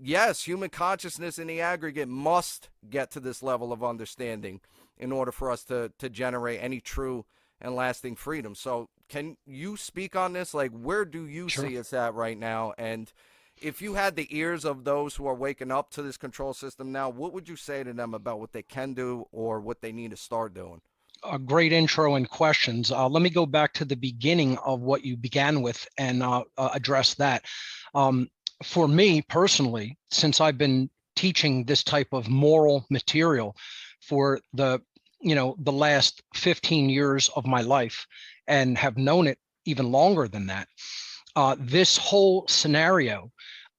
yes, human consciousness in the aggregate must get to this level of understanding in order for us to generate any true and lasting freedom. So, can you speak on this? Like, where do you Sure. see us at right now? And if you had the ears of those who are waking up to this control system now, what would you say to them about what they can do or what they need to start doing? A great intro and questions. Let me go back to the beginning of what you began with and address that. Um, for me personally, since I've been teaching this type of moral material for the last 15 years of my life and have known it even longer than that, this whole scenario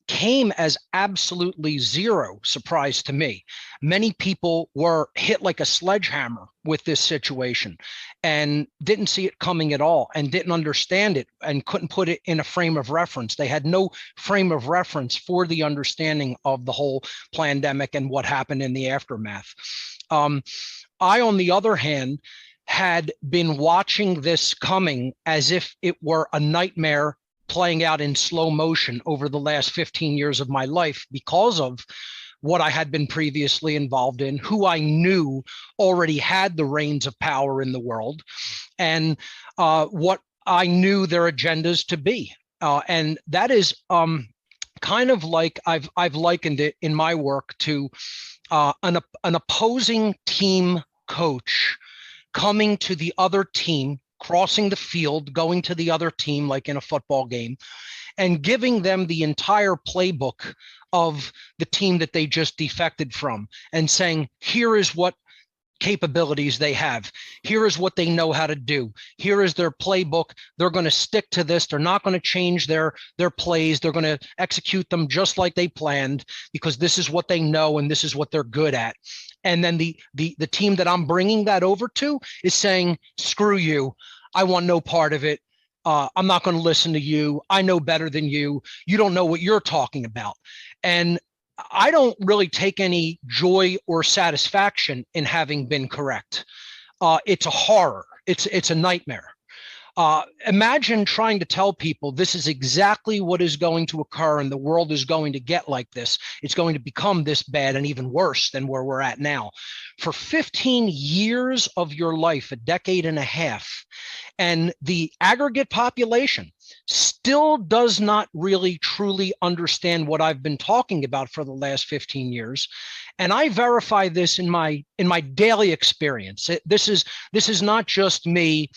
came as absolutely zero surprise to me. Many people were hit like a sledgehammer with this situation and didn't see it coming at all and didn't understand it and couldn't put it in a frame of reference. They had no frame of reference for the understanding of the whole plandemic and what happened in the aftermath. I, on the other hand, had been watching this coming as if it were a nightmare playing out in slow motion over the last 15 years of my life because of what I had been previously involved in, who I knew already had the reins of power in the world, and what I knew their agendas to be. And that is kind of like I've likened it in my work to an opposing team coach coming to the other team, crossing the field, going to the other team, like in a football game, and giving them the entire playbook of the team that they just defected from and saying, here is what capabilities they have. Here is what they know how to do. Here is their playbook. They're going to stick to this. They're not going to change their plays. They're going to execute them just like they planned because this is what they know and this is what they're good at. And then the team that I'm bringing that over to is saying, screw you. I want no part of it. I'm not going to listen to you. I know better than you. You don't know what you're talking about. And I don't really take any joy or satisfaction in having been correct. It's a horror. It's a nightmare. Imagine trying to tell people this is exactly what is going to occur and the world is going to get like this. It's going to become this bad and even worse than where we're at now. For 15 years of your life, a decade and a half, and the aggregate population still does not really truly understand what I've been talking about for the last 15 years. And I verify this in my daily experience. This is not just me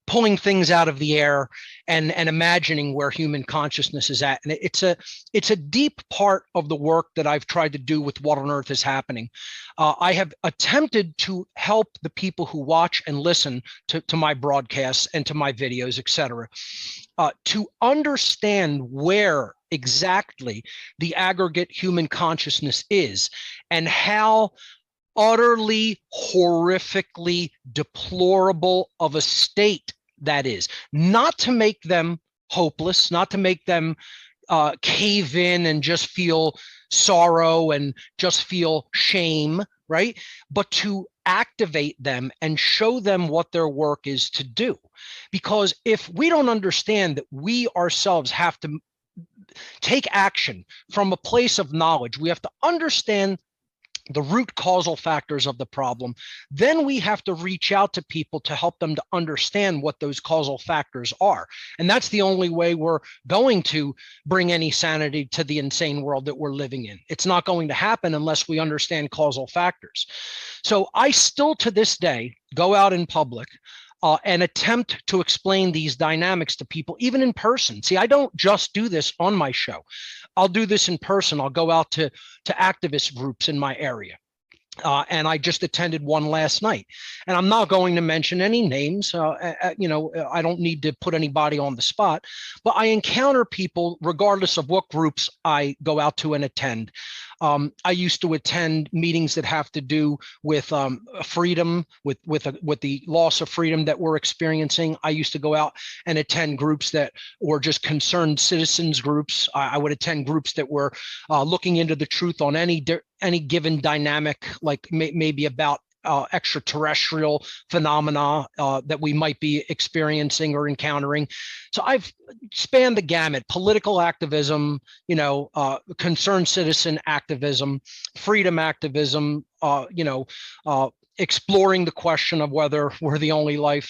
pulling things out of the air and imagining where human consciousness is at. And it's a deep part of the work that I've tried to do with what on earth is happening. I have attempted to help the people who watch and listen to my broadcasts and to my videos, et cetera, to understand where exactly the aggregate human consciousness is and how utterly horrifically deplorable of a state that is, not to make them hopeless, not to make them cave in and just feel sorrow and just feel shame, right? But to activate them and show them what their work is to do. Because if we don't understand that we ourselves have to take action from a place of knowledge, we have to understand the root causal factors of the problem. Then we have to reach out to people to help them to understand what those causal factors are. And that's the only way we're going to bring any sanity to the insane world that we're living in. It's not going to happen unless we understand causal factors. So I still to this day go out in public and attempt to explain these dynamics to people, even in person. See, I don't just do this on my show. I'll do this in person. I'll go out to activist groups in my area. And I just attended one last night. And I'm not going to mention any names. I don't need to put anybody on the spot, but I encounter people regardless of what groups I go out to and attend. I used to attend meetings that have to do with freedom, with the loss of freedom that we're experiencing. I used to go out and attend groups that were just concerned citizens groups. I would attend groups that were looking into the truth on any given dynamic, like maybe about extraterrestrial phenomena that we might be experiencing or encountering. So I've spanned the gamut: political activism, concerned citizen activism, freedom activism, exploring the question of whether we're the only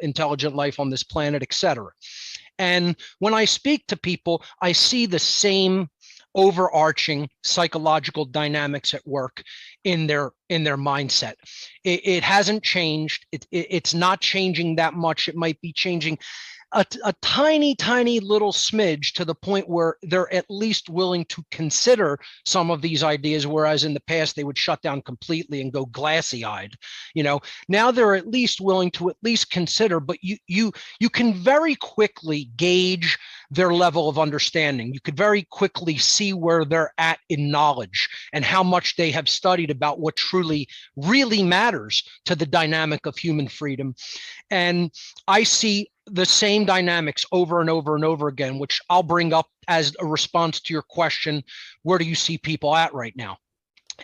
intelligent life on this planet, et cetera. And when I speak to people, I see the same overarching psychological dynamics at work in their mindset. It hasn't changed. It's not changing that much. It might be changing a tiny little smidge, to the point where they're at least willing to consider some of these ideas, whereas in the past they would shut down completely and go glassy-eyed. Now they're at least willing to at least consider, but you can very quickly gauge their level of understanding. You could very quickly see where they're at in knowledge and how much they have studied about what truly really matters to the dynamic of human freedom. And I see the same dynamics over and over and over again, which I'll bring up as a response to your question: where do you see people at right now?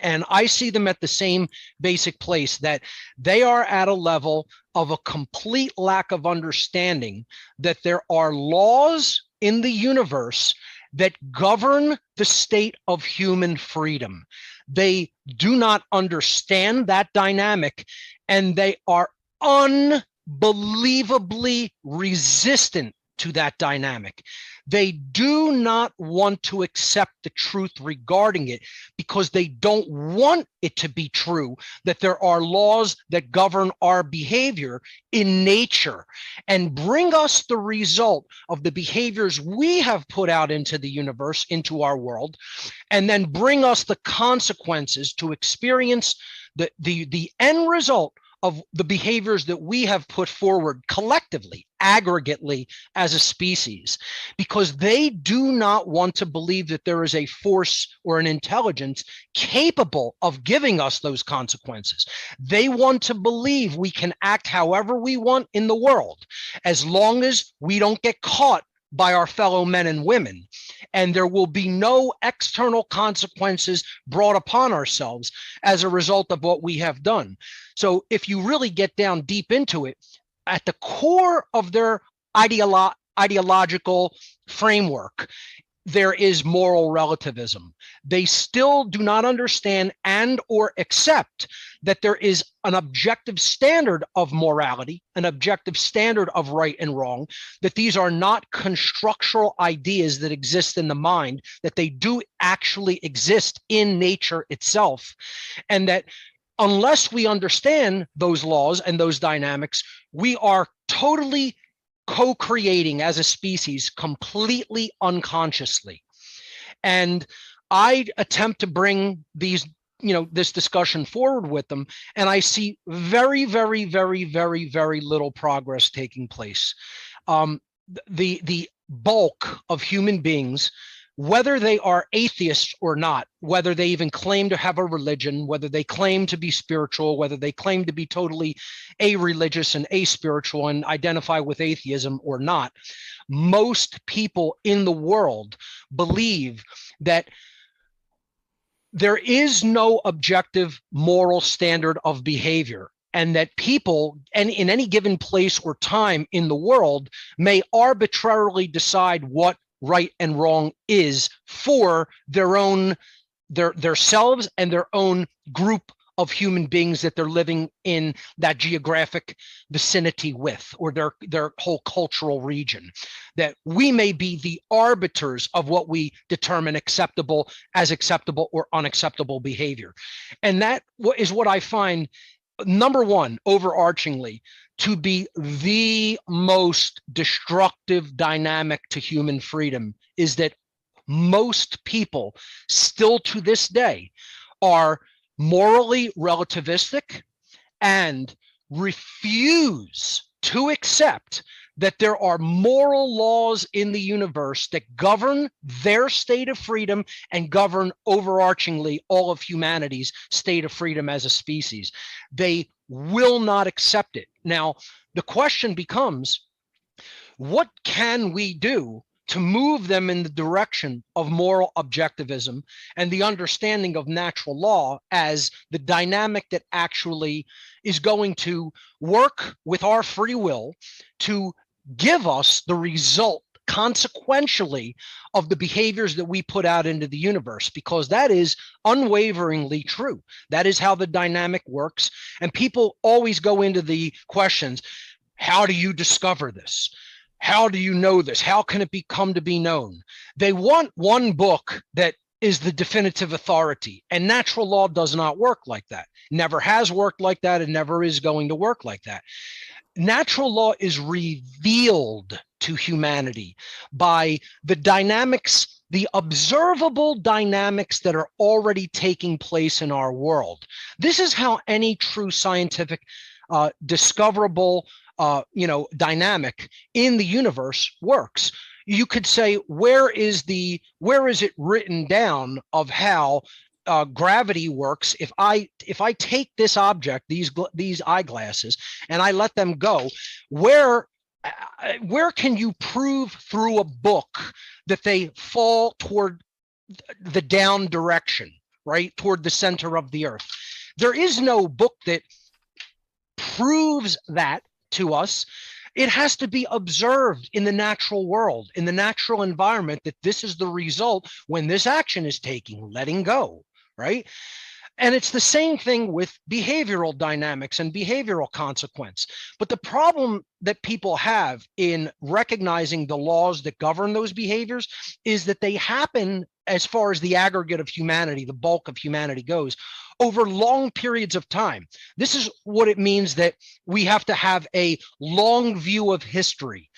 And I see them at the same basic place, that they are at a level of a complete lack of understanding that there are laws in the universe that govern the state of human freedom. They do not understand that dynamic, and they are unbelievably resistant to that dynamic. They do not want to accept the truth regarding it, because they don't want it to be true that there are laws that govern our behavior in nature and bring us the result of the behaviors we have put out into the universe, into our world, and then bring us the consequences to experience the end result of the behaviors that we have put forward collectively, aggregately, as a species, because they do not want to believe that there is a force or an intelligence capable of giving us those consequences. They want to believe we can act however we want in the world, as long as we don't get caught by our fellow men and women, and there will be no external consequences brought upon ourselves as a result of what we have done. So if you really get down deep into it, at the core of their ideological framework, there is moral relativism. They still do not understand and or accept that there is an objective standard of morality, an objective standard of right and wrong, that these are not constructural ideas that exist in the mind, that they do actually exist in nature itself, and that unless we understand those laws and those dynamics, we are totally co-creating as a species completely unconsciously. And I attempt to bring this discussion forward with them, and I see very, very, very, very, very little progress taking place. The bulk of human beings, whether they are atheists or not, whether they even claim to have a religion, whether they claim to be spiritual, whether they claim to be totally a-religious and a-spiritual and identify with atheism or not, most people in the world believe that there is no objective moral standard of behavior, and that people, and in any given place or time in the world, may arbitrarily decide what right and wrong is for their selves and their own group of human beings that they're living in that geographic vicinity with, or their whole cultural region. That we may be the arbiters of what we determine acceptable or unacceptable behavior. And that is what I find, number one, overarchingly, to be the most destructive dynamic to human freedom, is that most people still to this day are morally relativistic and refuse to accept that there are moral laws in the universe that govern their state of freedom and govern overarchingly all of humanity's state of freedom as a species. They will not accept it. Now, the question becomes, what can we do to move them in the direction of moral objectivism and the understanding of natural law as the dynamic that actually is going to work with our free will to give us the result consequentially of the behaviors that we put out into the universe, because that is unwaveringly true. That is how the dynamic works. And people always go into the questions, how do you discover this? How do you know this? How can it become to be known? They want one book that is the definitive authority, and natural law does not work like that. Never has worked like that, and never is going to work like that. Natural law is revealed to humanity by the dynamics, the observable dynamics that are already taking place in our world. This is how any true scientific discoverable dynamic in the universe works. You could say, where is it written down of how gravity works? If I take this object, these eyeglasses, and I let them go, where can you prove through a book that they fall toward the down direction, right, toward the center of the earth? There is no book that proves that to us. It has to be observed in the natural world, in the natural environment, that this is the result when this action is taking, letting go, right? And it's the same thing with behavioral dynamics and behavioral consequence. But the problem that people have in recognizing the laws that govern those behaviors is that they happen, as far as the aggregate of humanity, the bulk of humanity goes, over long periods of time. This is what it means that we have to have a long view of history.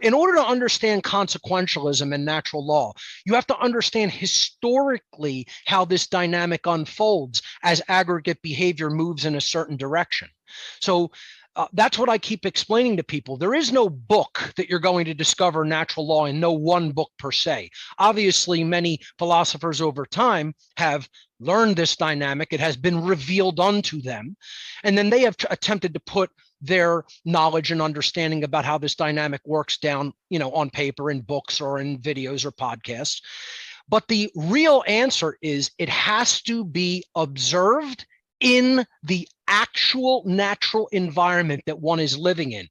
In order to understand consequentialism and natural law, you have to understand historically how this dynamic unfolds as aggregate behavior moves in a certain direction. So that's what I keep explaining to people. There is no book that you're going to discover natural law in, no one book per se. Obviously, many philosophers over time have learned this dynamic. It has been revealed unto them. And then they have attempted to put their knowledge and understanding about how this dynamic works down, on paper, in books or in videos or podcasts. But the real answer is it has to be observed in the actual natural environment that one is living in.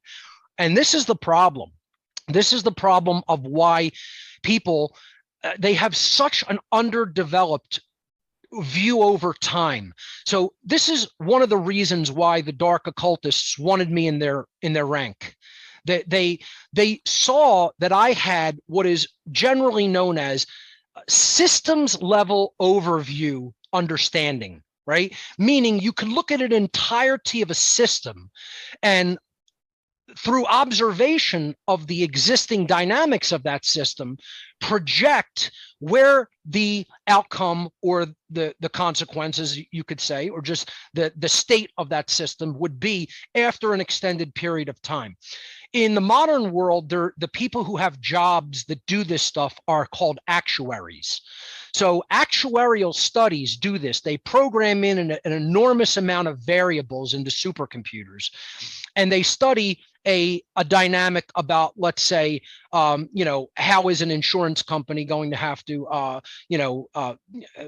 And this is the problem. This is the problem of why people, they have such an underdeveloped view over time. So this is one of the reasons why the dark occultists wanted me in their rank. They saw that I had what is generally known as systems level overview understanding, right? Meaning you can look at an entirety of a system and through observation of the existing dynamics of that system, project where the outcome or the consequences, you could say, or just the state of that system would be after an extended period of time. In the modern world, the people who have jobs that do this stuff are called actuaries. So actuarial studies do this. They program in an enormous amount of variables into supercomputers, and they study a dynamic about, let's say, how is an insurance company going to have to,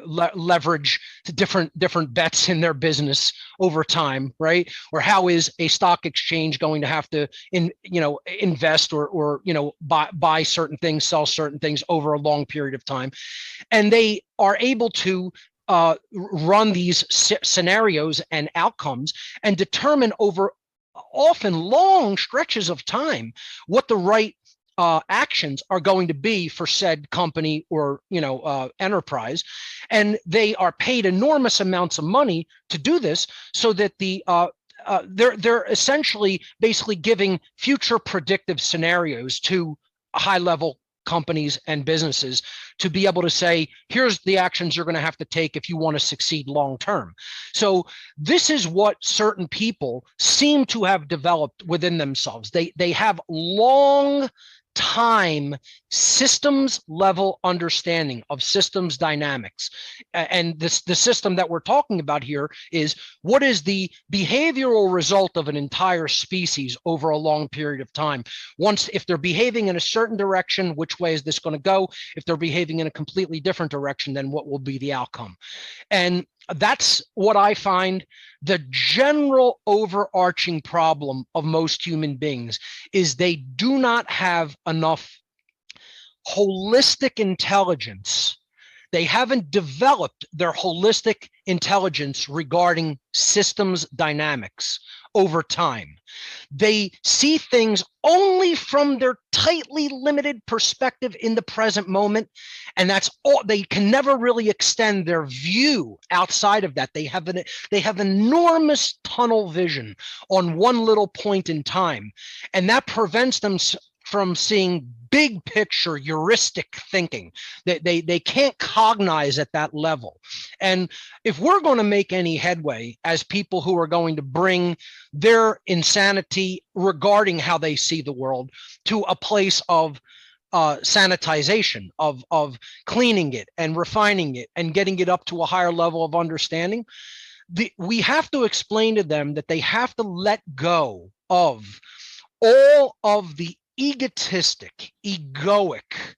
leverage to different bets in their business over time, right? Or how is a stock exchange going to have to, invest or buy certain things, sell certain things over a long period of time, and they are able to run these scenarios and outcomes and determine over often long stretches of time what the right actions are going to be for said company or enterprise, and they are paid enormous amounts of money to do this, so that they're essentially basically giving future predictive scenarios to high-level companies and businesses to be able to say, here's the actions you're going to have to take if you want to succeed long term. So this is what certain people seem to have developed within themselves. They have long time systems level understanding of systems dynamics. And the system that we're talking about here is what is the behavioral result of an entire species over a long period of time. Once, if they're behaving in a certain direction, which way is this going to go? If they're behaving in a completely different direction, then what will be the outcome? And that's what I find the general overarching problem of most human beings is they do not have enough holistic intelligence. They haven't developed their holistic intelligence regarding systems dynamics over time. They see things only from their tightly limited perspective in the present moment. And that's all. They can never really extend their view outside of that. They have enormous tunnel vision on one little point in time. And that prevents them from seeing big picture heuristic thinking. They can't cognize at that level. And if we're going to make any headway as people who are going to bring their insanity regarding how they see the world to a place of sanitization, of cleaning it and refining it and getting it up to a higher level of understanding, we have to explain to them that they have to let go of all of the egotistic, egoic,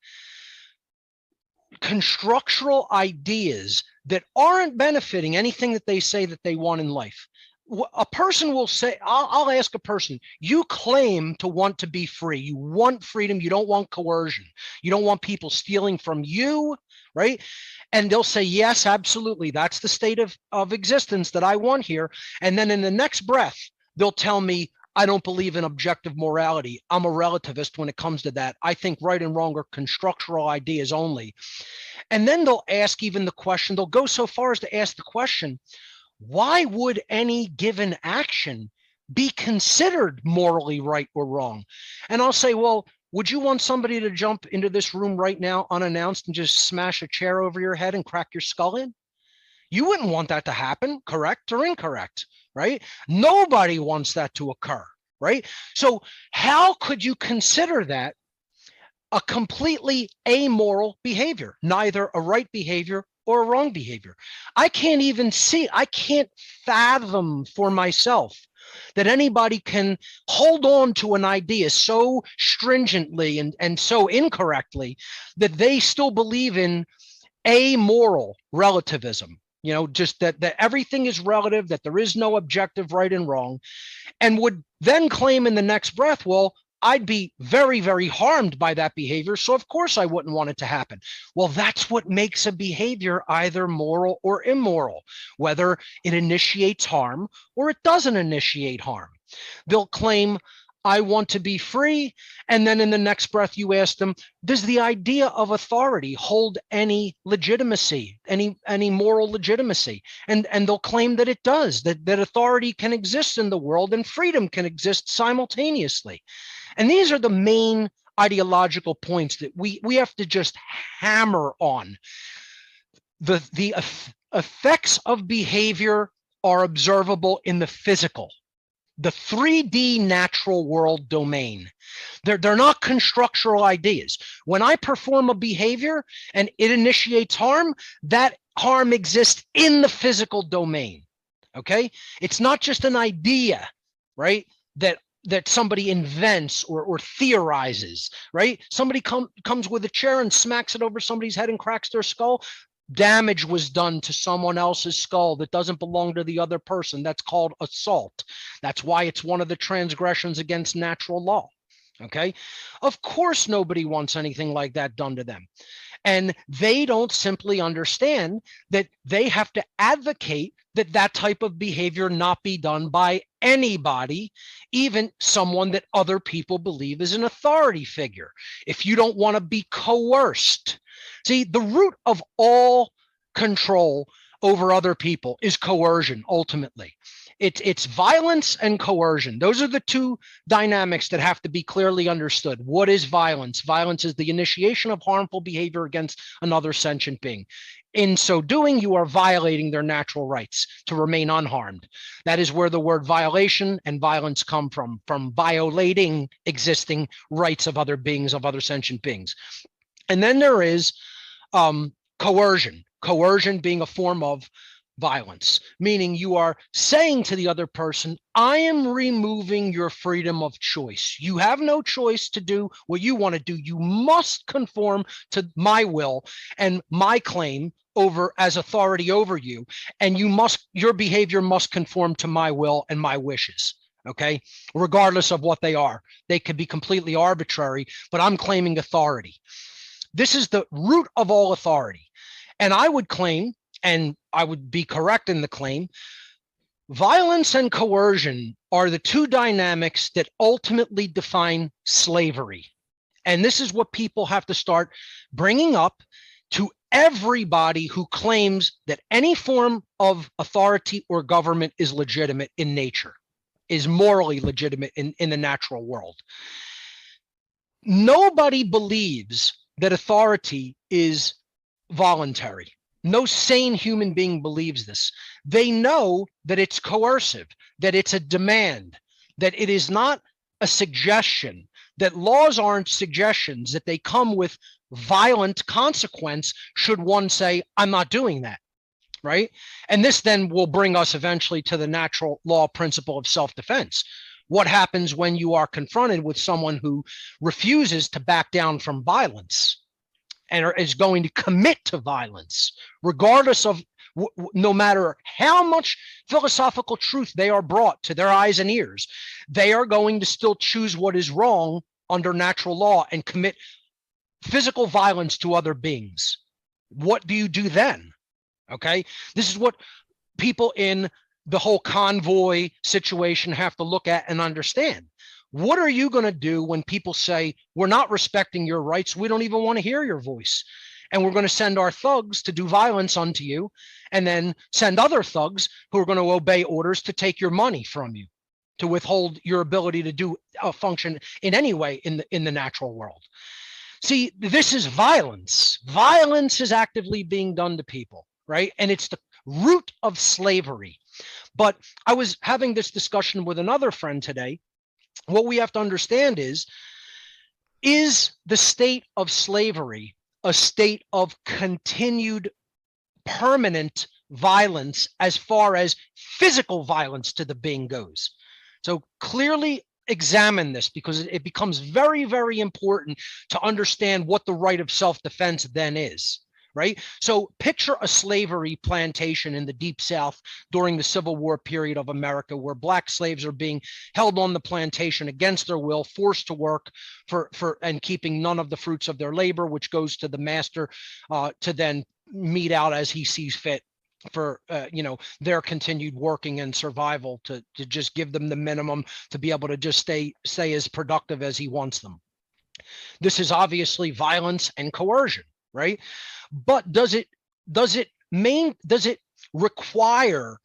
constructural ideas that aren't benefiting anything that they say that they want in life. A person will say, I'll ask a person, you claim to want to be free. You want freedom. You don't want coercion. You don't want people stealing from you, right? And they'll say, yes, absolutely. That's the state of existence that I want here. And then in the next breath, they'll tell me, I don't believe in objective morality. I'm a relativist when it comes to that. I think right and wrong are constructural ideas only. And then they'll ask even the question, they'll go so far as to ask the question, why would any given action be considered morally right or wrong? And I'll say, well, would you want somebody to jump into this room right now unannounced and just smash a chair over your head and crack your skull in? You wouldn't want that to happen, correct or incorrect, right? Nobody wants that to occur, right? So how could you consider that a completely amoral behavior, neither a right behavior or a wrong behavior? I can't fathom for myself that anybody can hold on to an idea so stringently and so incorrectly that they still believe in amoral relativism. Just that everything is relative, that there is no objective right and wrong, and would then claim in the next breath, well, I'd be very, very harmed by that behavior, so of course I wouldn't want it to happen. Well, that's what makes a behavior either moral or immoral, whether it initiates harm or it doesn't initiate harm. They'll claim, I want to be free. And then in the next breath, you ask them, does the idea of authority hold any legitimacy, any moral legitimacy? And they'll claim that it does, that authority can exist in the world and freedom can exist simultaneously. And these are the main ideological points that we have to just hammer on. The effects of behavior are observable in the physical, the 3D natural world domain. They're not constructural ideas. When I perform a behavior and it initiates harm, that harm exists in the physical domain. Okay? It's not just an idea, right? That somebody invents or theorizes, right? Somebody comes with a chair and smacks it over somebody's head and cracks their skull. Damage was done to someone else's skull that doesn't belong to the other person. That's called assault. That's why it's one of the transgressions against natural law. Okay? Of course, nobody wants anything like that done to them. And they don't simply understand that they have to advocate that type of behavior not be done by anybody, even someone that other people believe is an authority figure. If you don't want to be coerced, see, the root of all control over other people is coercion, ultimately. It's violence and coercion. Those are the two dynamics that have to be clearly understood. What is violence? Violence is the initiation of harmful behavior against another sentient being. In so doing, you are violating their natural rights to remain unharmed. That is where the word violation and violence come from violating existing rights of other beings, of other sentient beings. And then there is coercion. Coercion being a form of violence, meaning you are saying to the other person, I am removing your freedom of choice. You have no choice to do what you want to do. You must conform to my will and my claim over as authority over you. And your behavior must conform to my will and my wishes. Okay, regardless of what they are. They could be completely arbitrary, but I'm claiming authority. This is the root of all authority. And I would claim, and I would be correct in the claim, violence and coercion are the two dynamics that ultimately define slavery. And this is what people have to start bringing up to everybody who claims that any form of authority or government is legitimate in nature, is morally legitimate in the natural world. Nobody believes that authority is voluntary. No sane human being believes this. They know that it's coercive, that it's a demand, that it is not a suggestion, that laws aren't suggestions, that they come with violent consequence should one say, I'm not doing that, right? And this then will bring us eventually to the natural law principle of self-defense. What happens when you are confronted with someone who refuses to back down from violence and is going to commit to violence, regardless of no matter how much philosophical truth they are brought to their eyes and ears, they are going to still choose what is wrong under natural law and commit physical violence to other beings. What do you do then? Okay, this is what people in the whole convoy situation have to look at and understand. What are you going to do when people say, we're not respecting your rights, we don't even want to hear your voice, and we're going to send our thugs to do violence unto you, and then send other thugs who are going to obey orders to take your money from you, to withhold your ability to do a function in any way in the natural world? See, this is violence. Violence is actively being done to people, right? And it's the root of slavery. But I was having this discussion with another friend today. What we have to understand is the state of slavery a state of continued permanent violence as far as physical violence to the being goes? So clearly examine this, because it becomes very, very important to understand what the right of self-defense then is. Right? So picture a slavery plantation in the Deep South during the Civil War period of America, where Black slaves are being held on the plantation against their will, forced to work and keeping none of the fruits of their labor, which goes to the master to then mete out as he sees fit for their continued working and survival, to just give them the minimum to be able to just stay as productive as he wants them. This is obviously violence and coercion, right? But does it require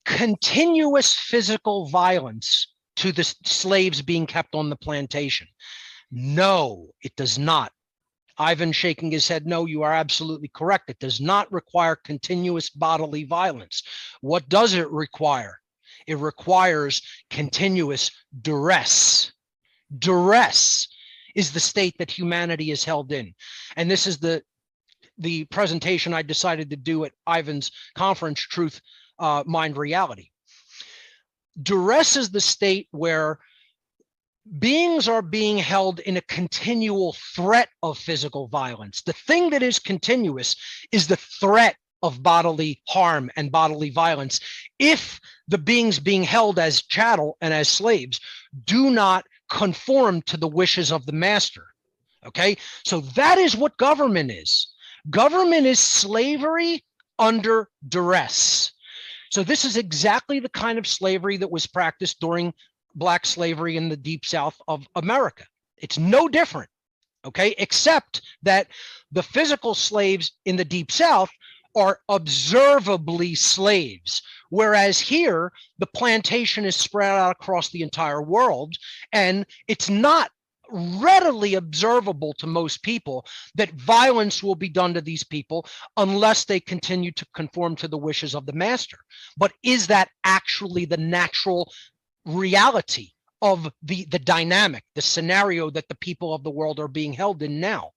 continuous physical violence to the slaves being kept on the plantation? No, it does not. Ivan shaking his head, no, you are absolutely correct. It does not require continuous bodily violence. What does it require? It requires continuous duress. Duress is the state that humanity is held in. And this is the presentation I decided to do at Ivan's conference, Truth, Mind, Reality. Duress is the state where beings are being held in a continual threat of physical violence. The thing that is continuous is the threat of bodily harm and bodily violence if the beings being held as chattel and as slaves do not conform to the wishes of the master. Okay, so that is what government is. Government is slavery under duress. So this is exactly the kind of slavery that was practiced during Black slavery in the Deep South of America. It's no different, okay, except that the physical slaves in the Deep South are observably slaves, whereas here the plantation is spread out across the entire world, and it's not readily observable to most people that violence will be done to these people unless they continue to conform to the wishes of the master. But is that actually the natural reality of the dynamic, the scenario that the people of the world are being held in now?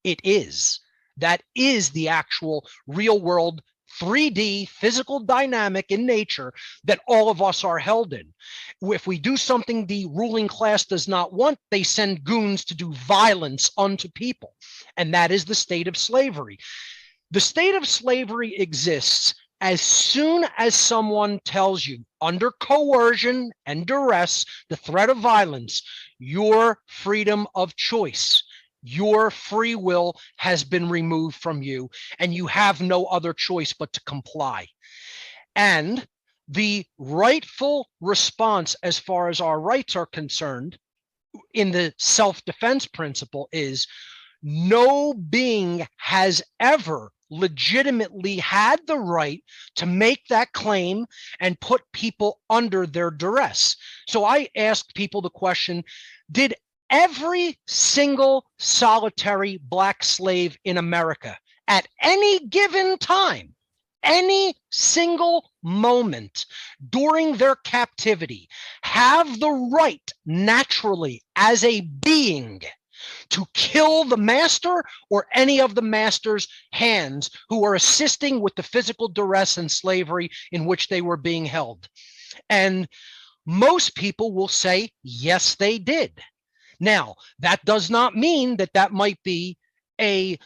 It is. That is the actual real world 3D physical dynamic in nature that all of us are held in. If we do something the ruling class does not want, they send goons to do violence unto people. And that is the state of slavery. The state of slavery exists as soon as someone tells you under coercion and duress, the threat of violence, your freedom of choice, your free will has been removed from you, and you have no other choice but to comply. And the rightful response, as far as our rights are concerned, in the self-defense principle is no being has ever legitimately had the right to make that claim and put people under their duress. So I asked people the question, did every single solitary Black slave in America at any given time, any single moment during their captivity, have the right naturally as a being to kill the master or any of the master's hands who are assisting with the physical duress and slavery in which they were being held? And most people will say, yes, they did. Now, that does not mean that that might be a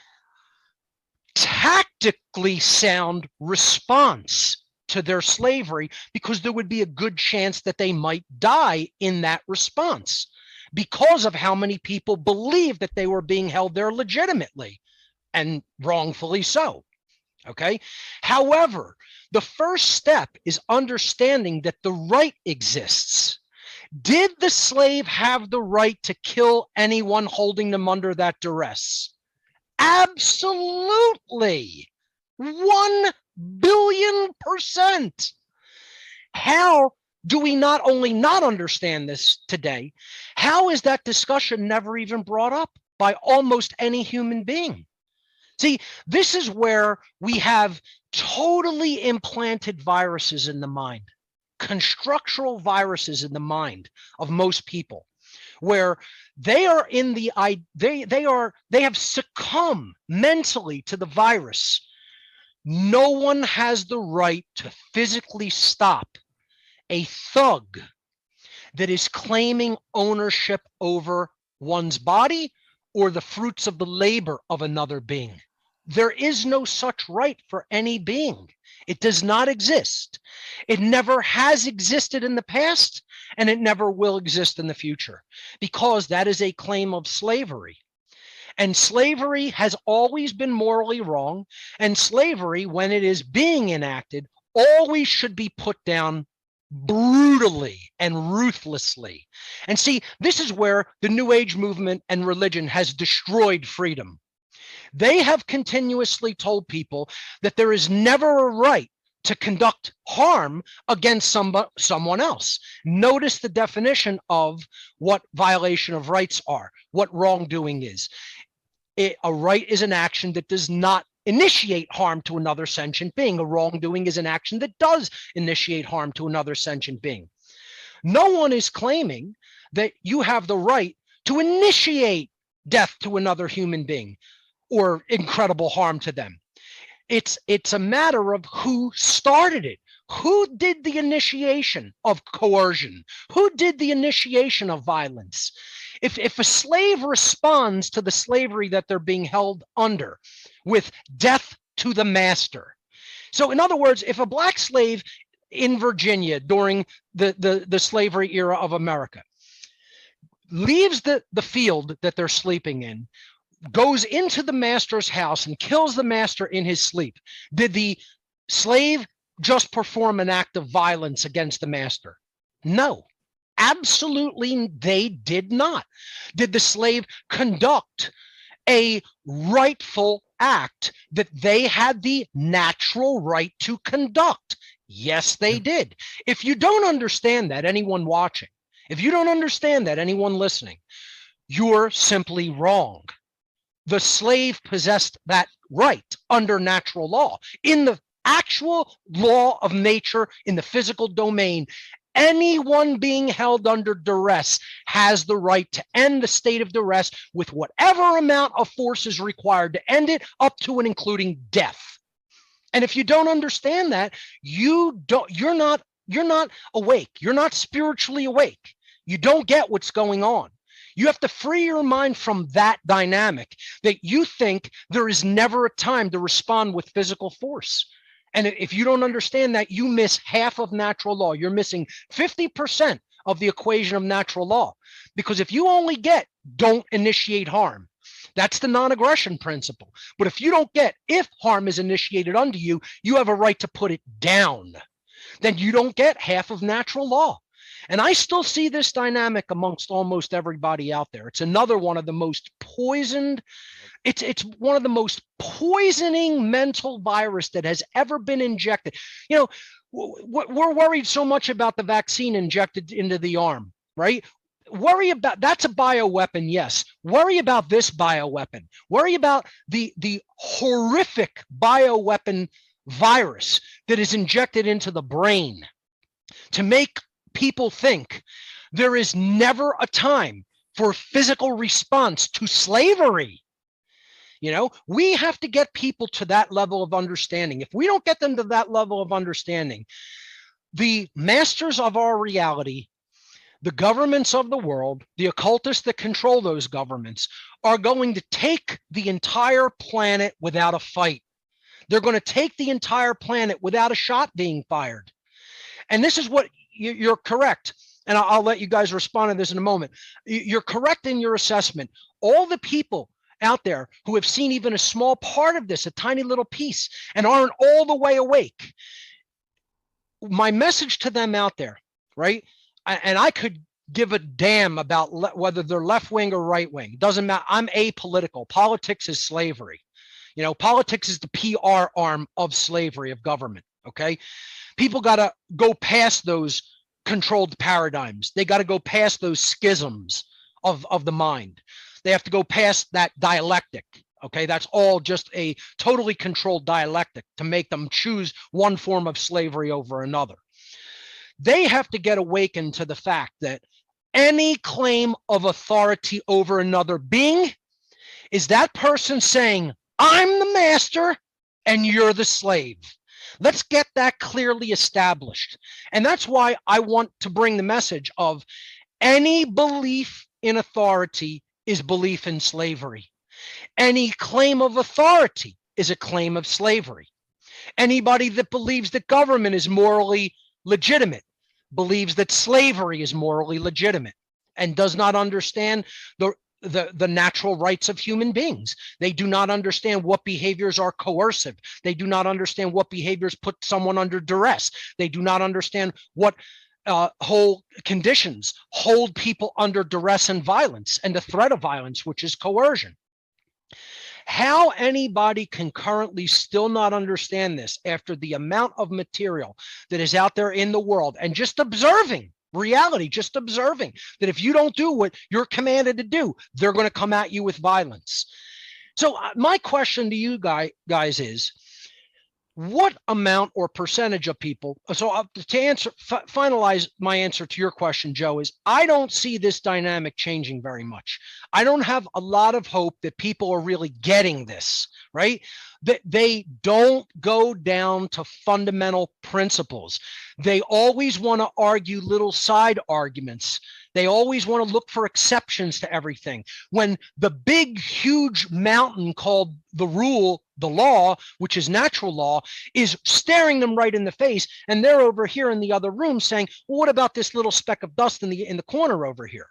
tactically sound response to their slavery, because there would be a good chance that they might die in that response because of how many people believe that they were being held there legitimately, and wrongfully so. Okay. However, the first step is understanding that the right exists. Did the slave have the right to kill anyone holding them under that duress? Absolutely. 1,000,000,000%. How do we not only not understand this today, how is that discussion never even brought up by almost any human being? See, this is where we have totally implanted viruses in the mind, constructural viruses in the mind of most people, where they are in the they have succumbed mentally to the virus. No one has the right to physically stop a thug that is claiming ownership over one's body or the fruits of the labor of another being. There is no such right for any being. It does not exist. It never has existed in the past, and it never will exist in the future, because that is a claim of slavery. And slavery has always been morally wrong, and slavery, when it is being enacted, always should be put down brutally and ruthlessly. And see, this is where the New Age movement and religion has destroyed freedom. They have continuously told people that there is never a right to conduct harm against someone else. Notice the definition of what violation of rights are, what wrongdoing is. A right is an action that does not initiate harm to another sentient being. A wrongdoing is an action that does initiate harm to another sentient being. No one is claiming that you have the right to initiate death to another human being or incredible harm to them. It's a matter of who started it. Who did the initiation of coercion? Who did the initiation of violence? If a slave responds to the slavery that they're being held under with death to the master. So in other words, if a Black slave in Virginia during the slavery era of America leaves the field that they're sleeping in, goes into the master's house and kills the master in his sleep, did the slave just perform an act of violence against the master? No, absolutely they did not. Did the slave conduct a rightful act that they had the natural right to conduct? Yes, they did. If you don't understand that, anyone watching, if you don't understand that, anyone listening, You're simply wrong. The slave possessed that right under natural law. In the actual law of nature, in the physical domain, anyone being held under duress has the right to end the state of duress with whatever amount of force is required to end it, up to and including death. And if you don't understand that, you're not awake. You're not spiritually awake. You don't get what's going on. You have to free your mind from that dynamic, that you think there is never a time to respond with physical force. And if you don't understand that, you miss half of natural law. You're missing 50% of the equation of natural law. Because if you only get don't initiate harm, that's the non-aggression principle. But if you don't get if harm is initiated unto you, you have a right to put it down. Then you don't get half of natural law. And I still see this dynamic amongst almost everybody out there. It's another one of the most poisoned, it's one of the most poisoning mental virus that has ever been injected. You know, we're worried so much about the vaccine injected into the arm, right? Worry about, that's a bioweapon, yes. Worry about this bioweapon. Worry about the horrific bioweapon virus that is injected into the brain to make people think there is never a time for physical response to slavery. You know, we have to get people to that level of understanding. If we don't get them to that level of understanding, the masters of our reality, the governments of the world, the occultists that control those governments, are going to take the entire planet without a fight. They're going to take the entire planet without a shot being fired. And this is what you're correct. And I'll let you guys respond to this in a moment. You're correct in your assessment. All the people out there who have seen even a small part of this, a tiny little piece, and aren't all the way awake, my message to them out there, right? And I could give a damn about whether they're left wing or right wing. Doesn't matter. I'm apolitical. Politics is slavery. You know, politics is the PR arm of slavery, of government. Okay. People got to go past those controlled paradigms. They got to go past those schisms of the mind. They have to go past that dialectic. Okay, that's all just a totally controlled dialectic to make them choose one form of slavery over another. They have to get awakened to the fact that any claim of authority over another being is that person saying, I'm the master and you're the slave. Let's get that clearly established. And that's why I want to bring the message of any belief in authority is belief in slavery. Any claim of authority is a claim of slavery. Anybody that believes that government is morally legitimate believes that slavery is morally legitimate and does not understand the natural rights of human beings. They do not understand what behaviors are coercive. They do not understand what behaviors put someone under duress. They do not understand what whole conditions hold people under duress and violence and the threat of violence, which is coercion. How anybody can currently still not understand this after the amount of material that is out there in the world and just observing reality, just observing that if you don't do what you're commanded to do, they're going to come at you with violence. So my question to you guys is, what amount or percentage of people, so to answer, finalize my answer to your question, Joe, is I don't see this dynamic changing very much. I don't have a lot of hope that people are really getting this, right? That they don't go down to fundamental principles. They always want to argue little side arguments. They always want to look for exceptions to everything. When the big, huge mountain called the rule, the law, which is natural law, is staring them right in the face, and they're over here in the other room saying, well, what about this little speck of dust in the corner over here?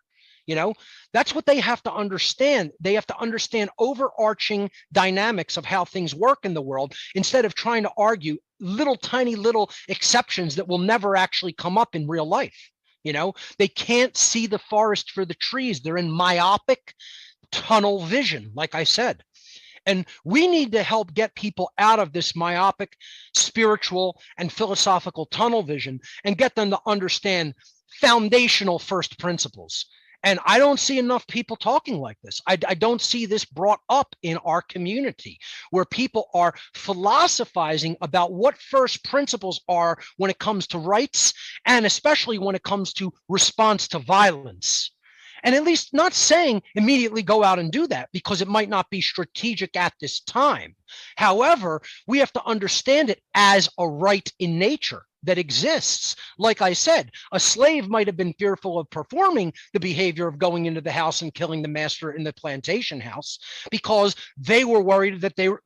You know, that's what they have to understand. They have to understand overarching dynamics of how things work in the world instead of trying to argue little tiny little exceptions that will never actually come up in real life. You know, they can't see the forest for the trees. They're in myopic tunnel vision, like I said. And we need to help get people out of this myopic, spiritual, and philosophical tunnel vision and get them to understand foundational first principles. And I don't see enough people talking like this. I don't see this brought up in our community where people are philosophizing about what first principles are when it comes to rights, and especially when it comes to response to violence. And at least not saying immediately go out and do that, because it might not be strategic at this time. However, we have to understand it as a right in nature that exists. Like I said, a slave might have been fearful of performing the behavior of going into the house and killing the master in the plantation house because they were worried that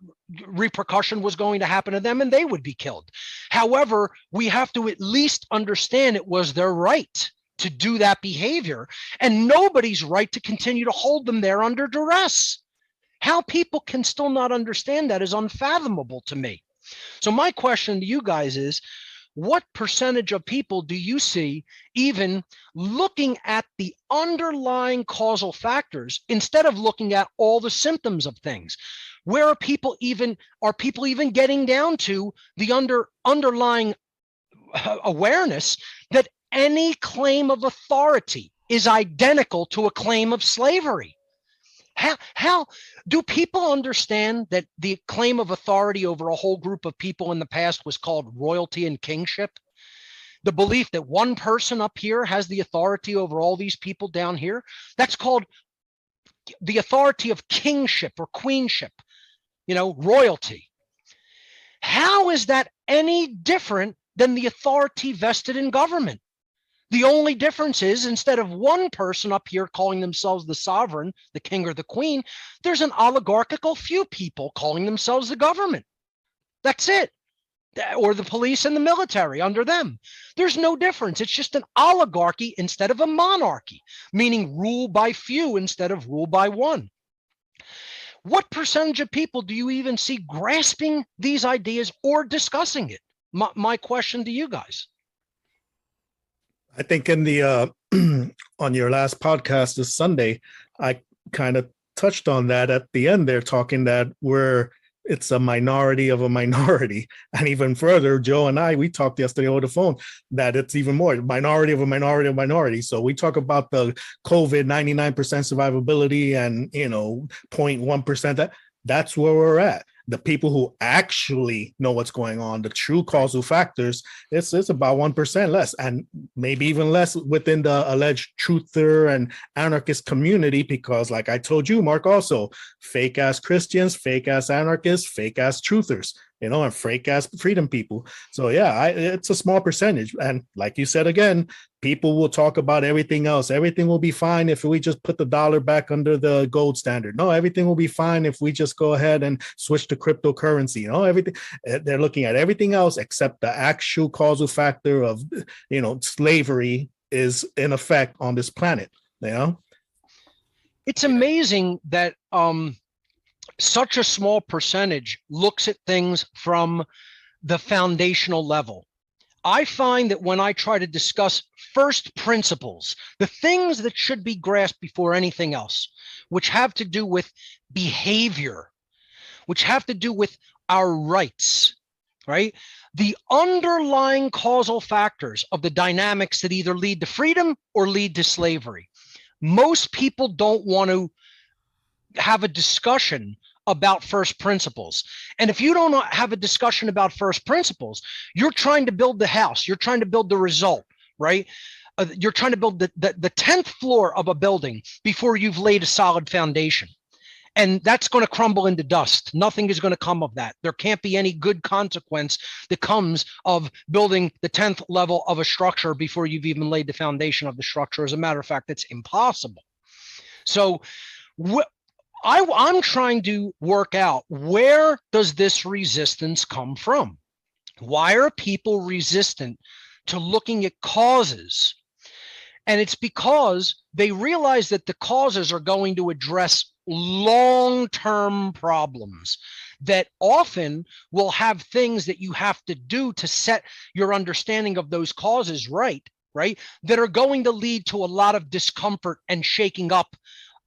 repercussion was going to happen to them and they would be killed. However, we have to at least understand it was their right to do that behavior, and nobody's right to continue to hold them there under duress. How people can still not understand that is unfathomable to me. So my question to you guys is, what percentage of people do you see even looking at the underlying causal factors instead of looking at all the symptoms of things? Where are people even getting down to the underlying awareness that any claim of authority is identical to a claim of slavery? How do people understand that the claim of authority over a whole group of people in the past was called royalty and kingship? The belief that one person up here has the authority over all these people down here, that's called the authority of kingship or queenship, royalty. How is that any different than the authority vested in government? The only difference is, instead of one person up here calling themselves the sovereign, the king or the queen, there's an oligarchical few people calling themselves the government. That's it. Or the police and the military under them. There's no difference. It's just an oligarchy instead of a monarchy, meaning rule by few instead of rule by one. What percentage of people do you even see grasping these ideas or discussing it? My question to you guys. I think in the on your last podcast this Sunday, I kind of touched on that at the end there, talking that it's a minority of a minority. And even further, Joe and I, we talked yesterday over the phone that it's even more minority of a minority of a minority. So we talk about the COVID 99% survivability and 0.1%. That's where we're at. The people who actually know what's going on, the true causal factors, it's about 1% less, and maybe even less within the alleged truther and anarchist community, because like I told you, Mark, also fake ass Christians, fake ass anarchists, fake ass truthers, and fake ass freedom people. So yeah, it's a small percentage. And like you said, again, people will talk about everything else. Everything will be fine if we just put the dollar back under the gold standard. No, everything will be fine if we just go ahead and switch to cryptocurrency. Everything. They're looking at everything else except the actual causal factor of, slavery is in effect on this planet. It's amazing that such a small percentage looks at things from the foundational level. I find that when I try to discuss first principles, the things that should be grasped before anything else, which have to do with behavior, which have to do with our rights, right? The underlying causal factors of the dynamics that either lead to freedom or lead to slavery. Most people don't want to have a discussion about first principles. And if you don't have a discussion about first principles, you're trying to build the house, you're trying to build the result, right? You're trying to build the 10th floor of a building before you've laid a solid foundation. And that's going to crumble into dust. Nothing is going to come of that. There can't be any good consequence that comes of building the 10th level of a structure before you've even laid the foundation of the structure. As a matter of fact, it's impossible. So I'm trying to work out, where does this resistance come from? Why are people resistant to looking at causes? And it's because they realize that the causes are going to address long-term problems that often will have things that you have to do to set your understanding of those causes right, that are going to lead to a lot of discomfort and shaking up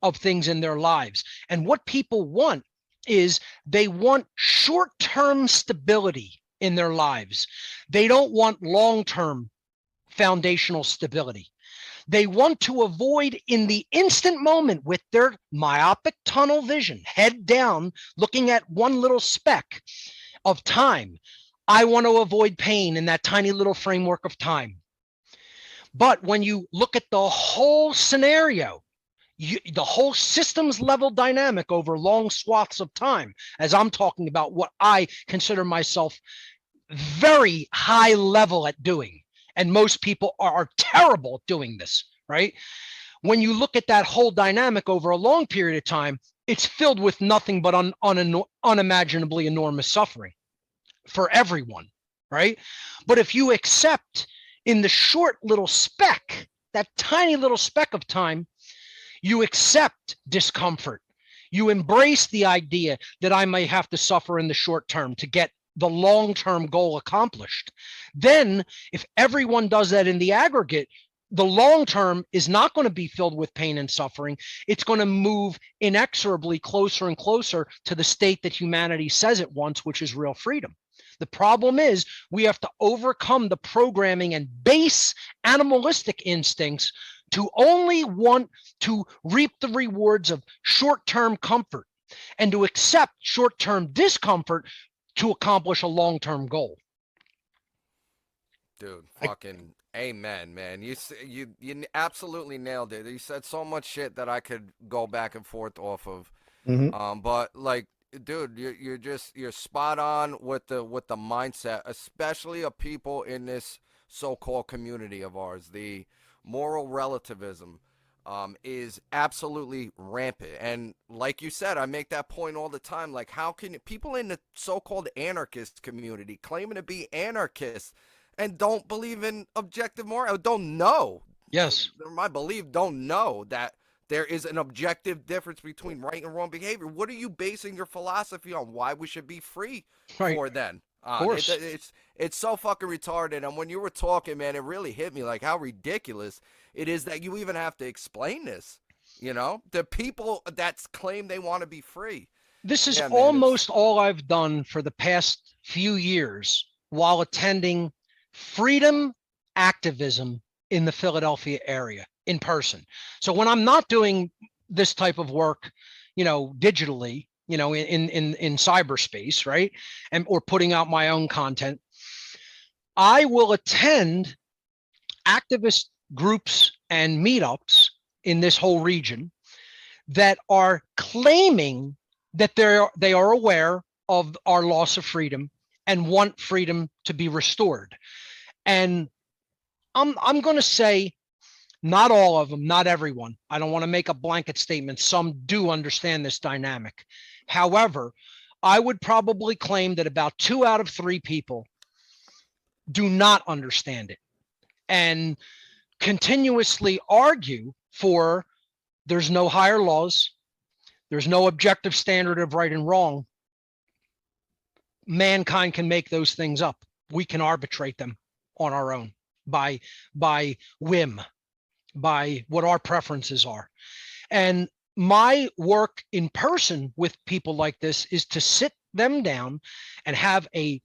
of things in their lives. And what people want is they want short-term stability in their lives. They don't want long-term foundational stability. They want to avoid in the instant moment with their myopic tunnel vision, head down, looking at one little speck of time. I want to avoid pain in that tiny little framework of time. But when you look at the whole scenario, the whole systems level dynamic over long swaths of time, as I'm talking about what I consider myself very high level at doing, and most people are terrible at doing this, right? When you look at that whole dynamic over a long period of time, it's filled with nothing but unimaginably enormous suffering for everyone, right? But if you accept in the short little speck, that tiny little speck of time, you accept discomfort. You embrace the idea that I may have to suffer in the short term to get the long-term goal accomplished. Then if everyone does that in the aggregate, the long term is not going to be filled with pain and suffering. It's going to move inexorably closer and closer to the state that humanity says it wants, which is real freedom. The problem is we have to overcome the programming and base animalistic instincts to only want to reap the rewards of short-term comfort and to accept short-term discomfort to accomplish a long-term goal. Dude, fucking amen, man. You absolutely nailed it. You said so much shit that I could go back and forth off of. But like, dude, you're spot on with the mindset, especially of people in this so-called community of ours. The moral relativism is absolutely rampant. And like you said, I make that point all the time. Like, how can people in the so-called anarchist community claiming to be anarchists and don't believe in objective moral, don't know? Yes. My belief, don't know that there is an objective difference between right and wrong behavior. What are you basing your philosophy on? Why we should be free for then? Of course. It's so fucking retarded. And when you were talking, man, it really hit me like how ridiculous it is that you even have to explain this, you know, the people that claim they want to be free. This is almost all I've done for the past few years while attending freedom activism in the Philadelphia area in person. So when I'm not doing this type of work, you know, digitally, you know, in cyberspace, right, and or putting out my own content, I will attend activist groups and meetups in this whole region that are claiming that they are aware of our loss of freedom and want freedom to be restored. And I'm going to say not all of them, not everyone. I don't want to make a blanket statement. Some do understand this dynamic. However, I would probably claim that about 2 out of 3 people do not understand it and continuously argue for there's no higher laws, there's no objective standard of right and wrong. Mankind can make those things up. We can arbitrate them on our own by whim, by what our preferences are. And my work in person with people like this is to sit them down and have a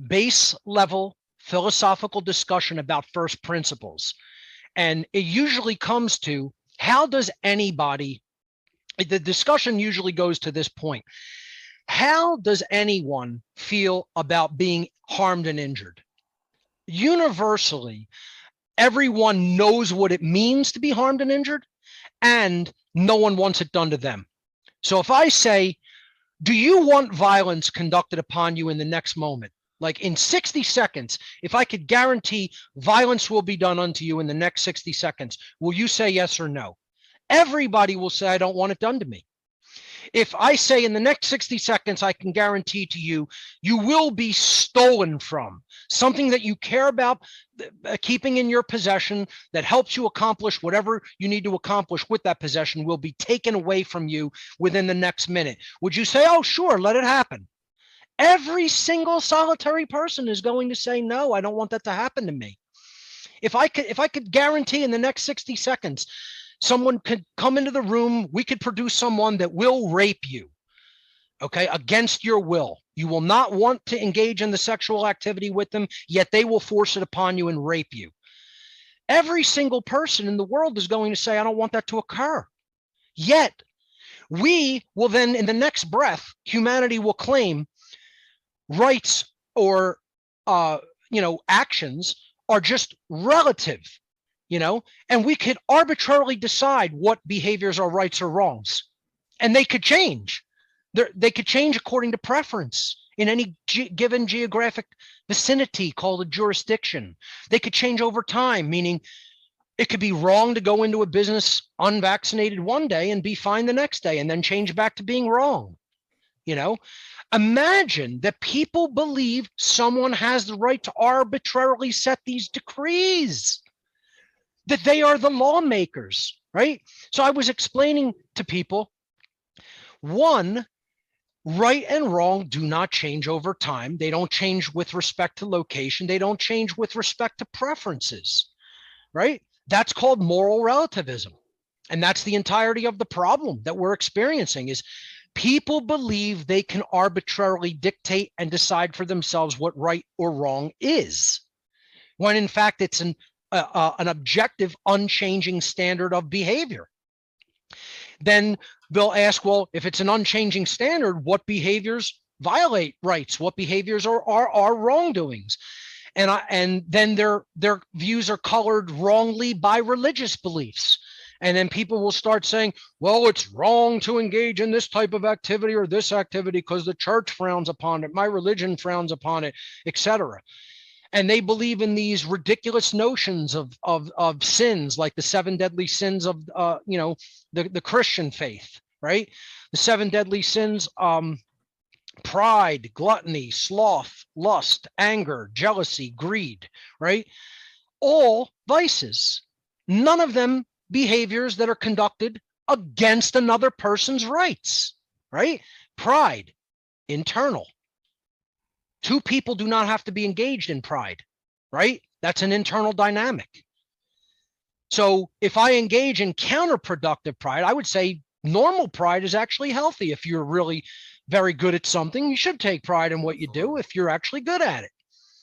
base level philosophical discussion about first principles. And it usually comes to, how does anybody, the discussion usually goes to this point: how does anyone feel about being harmed and injured? Universally, everyone knows what it means to be harmed and injured, and no one wants it done to them. So if I say, do you want violence conducted upon you in the next moment? Like in 60 seconds, if I could guarantee violence will be done unto you in the next 60 seconds, will you say yes or no? Everybody will say, I don't want it done to me. If I say in the next 60 seconds, I can guarantee to you, you will be stolen from. Something that you care about keeping in your possession that helps you accomplish whatever you need to accomplish with that possession will be taken away from you within the next minute. Would you say, oh, sure, let it happen? Every single solitary person is going to say, no, I don't want that to happen to me. If I could guarantee in the next 60 seconds, someone could come into the room, we could produce someone that will rape you, okay, against your will. You will not want to engage in the sexual activity with them, yet they will force it upon you and rape you. Every single person in the world is going to say, I don't want that to occur. Yet we will then, in the next breath, humanity will claim rights or actions are just relative, and we could arbitrarily decide what behaviors are rights or wrongs, and they could change. They could change according to preference in any given geographic vicinity called a jurisdiction. They could change over time, meaning it could be wrong to go into a business unvaccinated one day and be fine the next day, and then change back to being wrong. Imagine that people believe someone has the right to arbitrarily set these decrees, that they are the lawmakers, right? So I was explaining to people, one, right and wrong do not change over time. They don't change with respect to location. They don't change with respect to preferences, right? That's called moral relativism. And that's the entirety of the problem that we're experiencing is people believe they can arbitrarily dictate and decide for themselves what right or wrong is, when in fact it's an objective, unchanging standard of behavior. Then they'll ask, well, if it's an unchanging standard, what behaviors violate rights? What behaviors are wrongdoings? And then their views are colored wrongly by religious beliefs. And then people will start saying, well, it's wrong to engage in this type of activity or this activity because the church frowns upon it, my religion frowns upon it, etc. And they believe in these ridiculous notions of sins, like the 7 deadly sins of the Christian faith, right? The 7 deadly sins: pride, gluttony, sloth, lust, anger, jealousy, greed, right? All vices. None of them behaviors that are conducted against another person's rights, right? Pride, internal. Two people do not have to be engaged in pride, right? That's an internal dynamic. So if I engage in counterproductive pride, I would say normal pride is actually healthy. If you're really very good at something, you should take pride in what you do if you're actually good at it.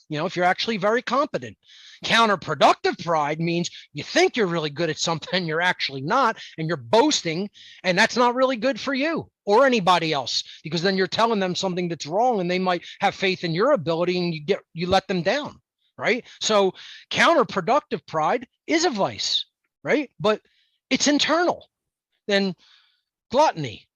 If you're actually very competent. Counterproductive pride means you think you're really good at something and you're actually not, and you're boasting, and that's not really good for you or anybody else, because then you're telling them something that's wrong and they might have faith in your ability and you let them down, right? So counterproductive pride is a vice, right? But it's internal. Then gluttony,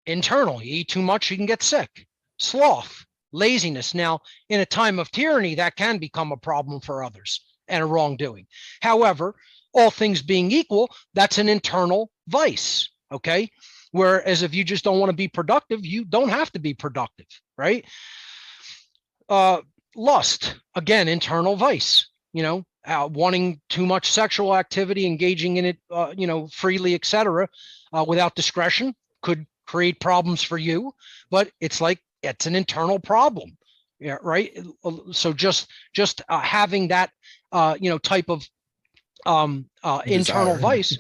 internal. You eat too much, you can get sick. Sloth, laziness. Now, in a time of tyranny, that can become a problem for others and a wrongdoing. However, all things being equal, that's an internal vice, okay? Whereas if you just don't want to be productive, you don't have to be productive, right? Lust, again, internal vice, wanting too much sexual activity, engaging in it, freely, etc., without discretion could create problems for you, but it's an internal problem. Yeah, right. So just having that type of internal vice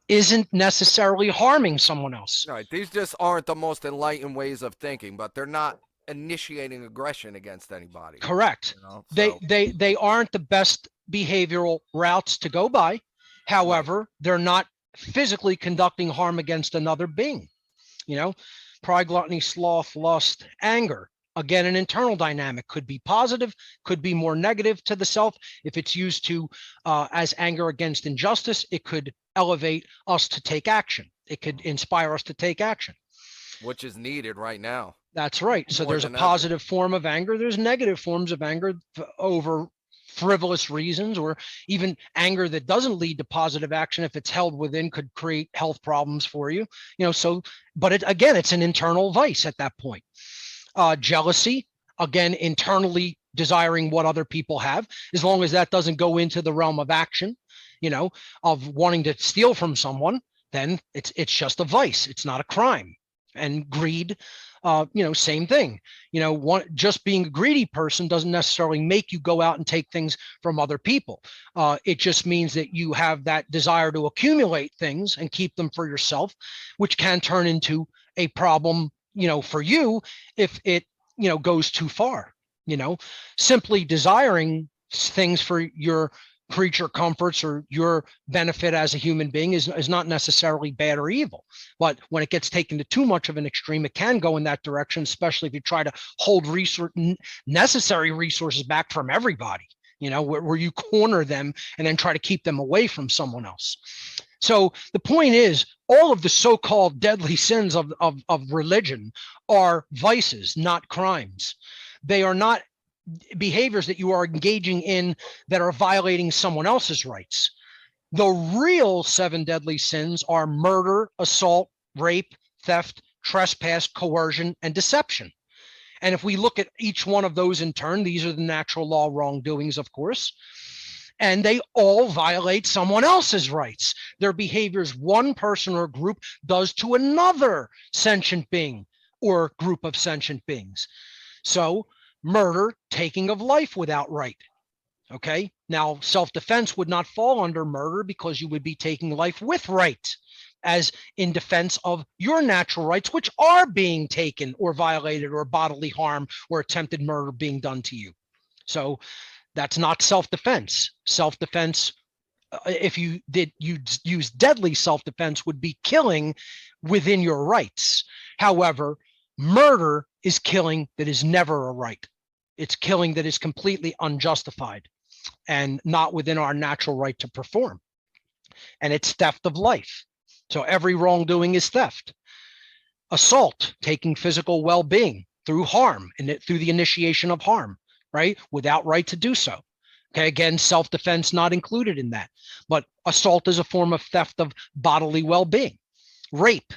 isn't necessarily harming someone else. Right. These just aren't the most enlightened ways of thinking, but they're not initiating aggression against anybody. Correct. They aren't the best behavioral routes to go by. However, right, they're not physically conducting harm against another being. Pride, gluttony, sloth, lust, anger. Again, an internal dynamic could be positive, could be more negative to the self. If it's used to as anger against injustice, it could elevate us to take action. It could inspire us to take action, which is needed right now. That's right. So there's a positive form of anger. There's negative forms of anger over frivolous reasons, or even anger that doesn't lead to positive action. If it's held within, could create health problems for you. But it's an internal vice at that point. Jealousy, again, internally desiring what other people have, as long as that doesn't go into the realm of action, of wanting to steal from someone, then it's just a vice. It's not a crime. And greed, same thing. Just being a greedy person doesn't necessarily make you go out and take things from other people. It just means that you have that desire to accumulate things and keep them for yourself, which can turn into a problem, for you if it, goes too far. Simply desiring things for your creature comforts or your benefit as a human being is not necessarily bad or evil. But when it gets taken to too much of an extreme, it can go in that direction, especially if you try to hold necessary resources back from everybody, where you corner them and then try to keep them away from someone else. So the point is, all of the so-called deadly sins of religion are vices, not crimes. They are not behaviors that you are engaging in that are violating someone else's rights. The real 7 deadly sins are murder, assault, rape, theft, trespass, coercion, and deception. And if we look at each one of those in turn, these are the natural law wrongdoings, of course, and they all violate someone else's rights. Their behaviors one person or group does to another sentient being or group of sentient beings. So murder, taking of life without right. Okay. Now, self-defense would not fall under murder because you would be taking life with right, as in defense of your natural rights, which are being taken or violated, or bodily harm or attempted murder being done to you. So that's not self-defense. Self-defense, if you use deadly self-defense, would be killing within your rights. However, murder is killing that is never a right. It's killing that is completely unjustified and not within our natural right to perform. And it's theft of life. So every wrongdoing is theft. Assault, taking physical well-being through harm and through the initiation of harm, right? Without right to do so. Okay, again, self-defense not included in that. But assault is a form of theft of bodily well-being. Rape,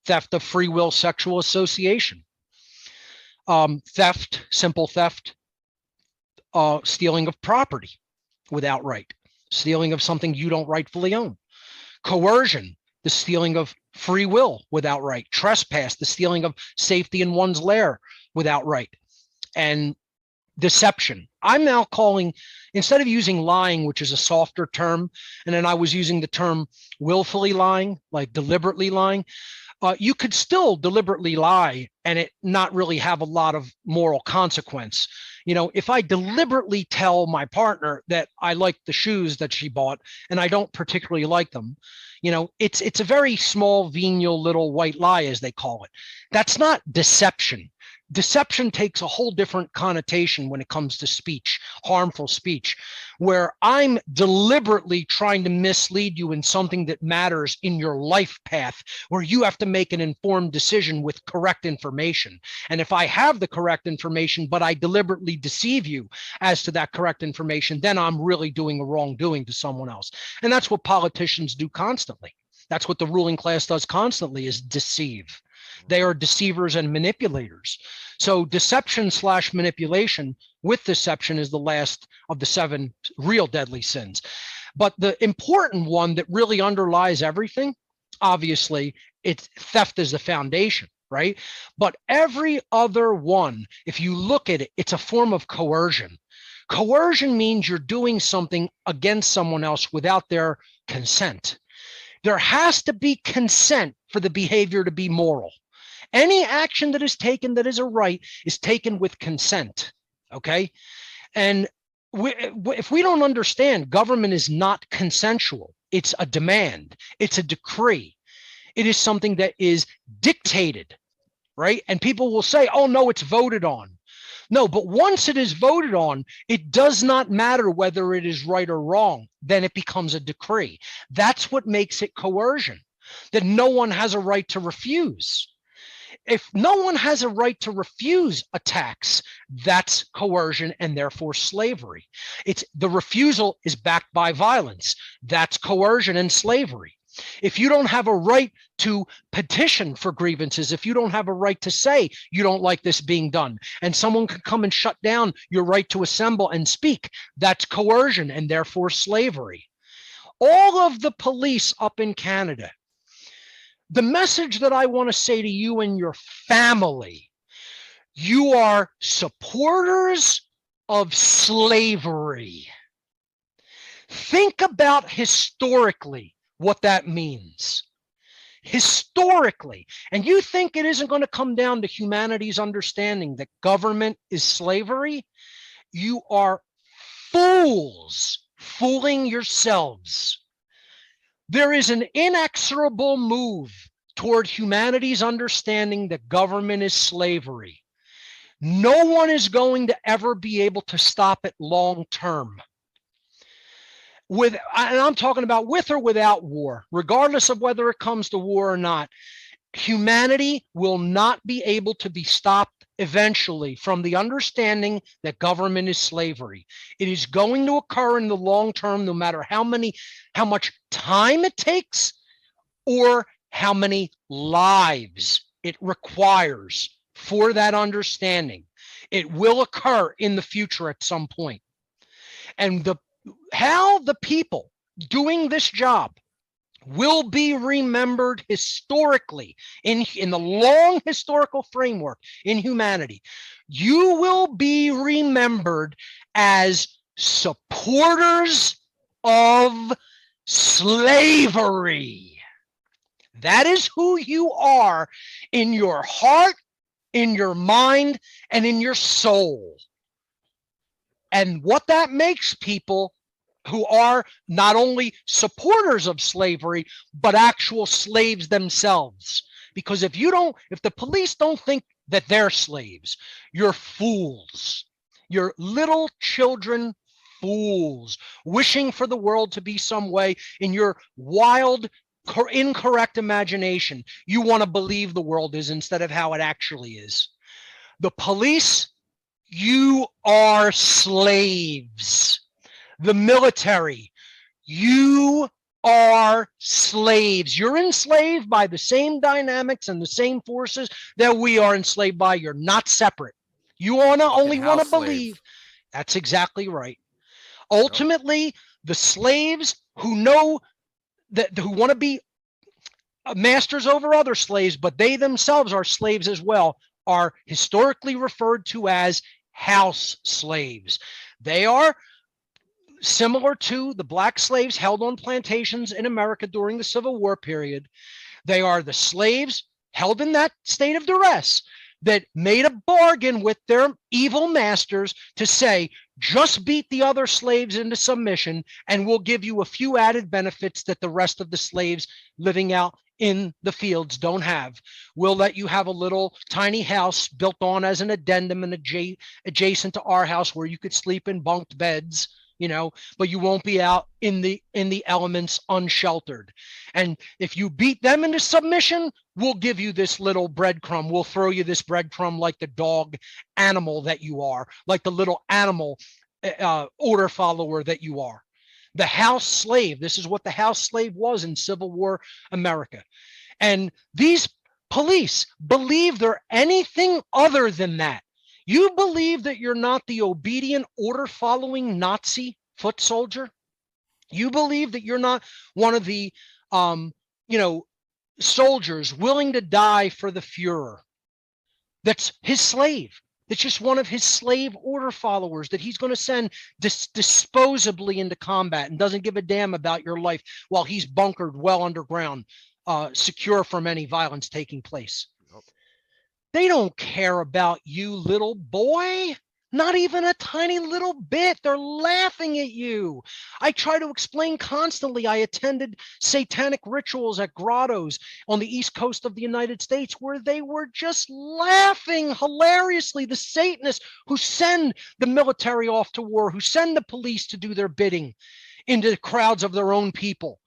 theft of free will sexual association. Theft, simple theft, stealing of property without right, stealing of something you don't rightfully own. Coercion, the stealing of free will without right. Trespass, the stealing of safety in one's lair without right. And deception, I'm now calling, instead of using lying, which is a softer term, and then I was using the term willfully lying, like deliberately lying. You could still deliberately lie and it not really have a lot of moral consequence. If I deliberately tell my partner that I like the shoes that she bought and I don't particularly like them, it's a very small, venial little white lie, as they call it. That's not deception. Deception takes a whole different connotation when it comes to speech, harmful speech, where I'm deliberately trying to mislead you in something that matters in your life path, where you have to make an informed decision with correct information. And if I have the correct information, but I deliberately deceive you as to that correct information, then I'm really doing a wrongdoing to someone else. And that's what politicians do constantly. That's what the ruling class does constantly, is deceive. They are deceivers and manipulators. So deception/manipulation with deception is the last of the 7 real deadly sins. But the important one that really underlies everything, obviously, it's theft is the foundation, right? But every other one, if you look at it, it's a form of coercion. Coercion means you're doing something against someone else without their consent. There has to be consent for the behavior to be moral. Any action that is taken that is a right is taken with consent, okay? And if we don't understand, government is not consensual. It's a demand. It's a decree. It is something that is dictated, right? And people will say, oh, no, it's voted on. No, but once it is voted on, it does not matter whether it is right or wrong. Then it becomes a decree. That's what makes it coercion, that no one has a right to refuse. If no one has a right to refuse a tax, that's coercion and therefore slavery. The refusal is backed by violence. That's coercion and slavery. If you don't have a right to petition for grievances, if you don't have a right to say you don't like this being done, and someone can come and shut down your right to assemble and speak, that's coercion and therefore slavery. All of the police up in Canada, the message that I want to say to you and your family, you are supporters of slavery. Think about historically what that means. Historically. And you think it isn't going to come down to humanity's understanding that government is slavery? You are fools. fooling yourselves. There is an inexorable move toward humanity's understanding that government is slavery. No one is going to ever be able to stop it long term. And I'm talking about with or without war, regardless of whether it comes to war or not. Humanity will not be able to be stopped eventually from the understanding that government is slavery. It is going to occur in the long term, no matter how much time it takes or how many lives it requires for that understanding. It will occur in the future at some point. And how the people doing this job will be remembered historically in the long historical framework in humanity. You will be remembered as supporters of slavery. That is who you are in your heart, in your mind, and in your soul. And what that makes people who are not only supporters of slavery, but actual slaves themselves. Because if the police don't think that they're slaves, you're fools. You're little children fools, wishing for the world to be some way in your wild, incorrect imagination. You want to believe the world is instead of how it actually is. The police, you are slaves. The military, you are slaves. You're enslaved by the same dynamics and the same forces that we are enslaved by. You're not separate. You only want to believe. That's exactly right. Ultimately, the slaves who know that, who want to be masters over other slaves, but they themselves are slaves as well, are historically referred to as house slaves. They are similar to the black slaves held on plantations in America during the Civil War period. They are the slaves held in that state of duress that made a bargain with their evil masters to say, just beat the other slaves into submission and we'll give you a few added benefits that the rest of the slaves living out in the fields don't have. We'll let you have a little tiny house built on as an addendum and adjacent to our house where you could sleep in bunked beds, but you won't be out in the elements unsheltered. And if you beat them into submission, we'll give you this little breadcrumb. We'll throw you this breadcrumb like the dog animal that you are, like the little animal order follower that you are. The house slave. This is what the house slave was in Civil War America. And these police believe they're anything other than that. You believe that you're not the obedient, order-following Nazi foot soldier? You believe that you're not one of the, soldiers willing to die for the Fuhrer? That's his slave. That's just one of his slave order followers that he's going to send disposably into combat and doesn't give a damn about your life while he's bunkered well underground, secure from any violence taking place. They don't care about you, little boy. Not even a tiny little bit. They're laughing at you. I try to explain constantly. I attended satanic rituals at grottos on the East Coast of the United States where they were just laughing hilariously. The Satanists who send the military off to war, who send the police to do their bidding into crowds of their own people.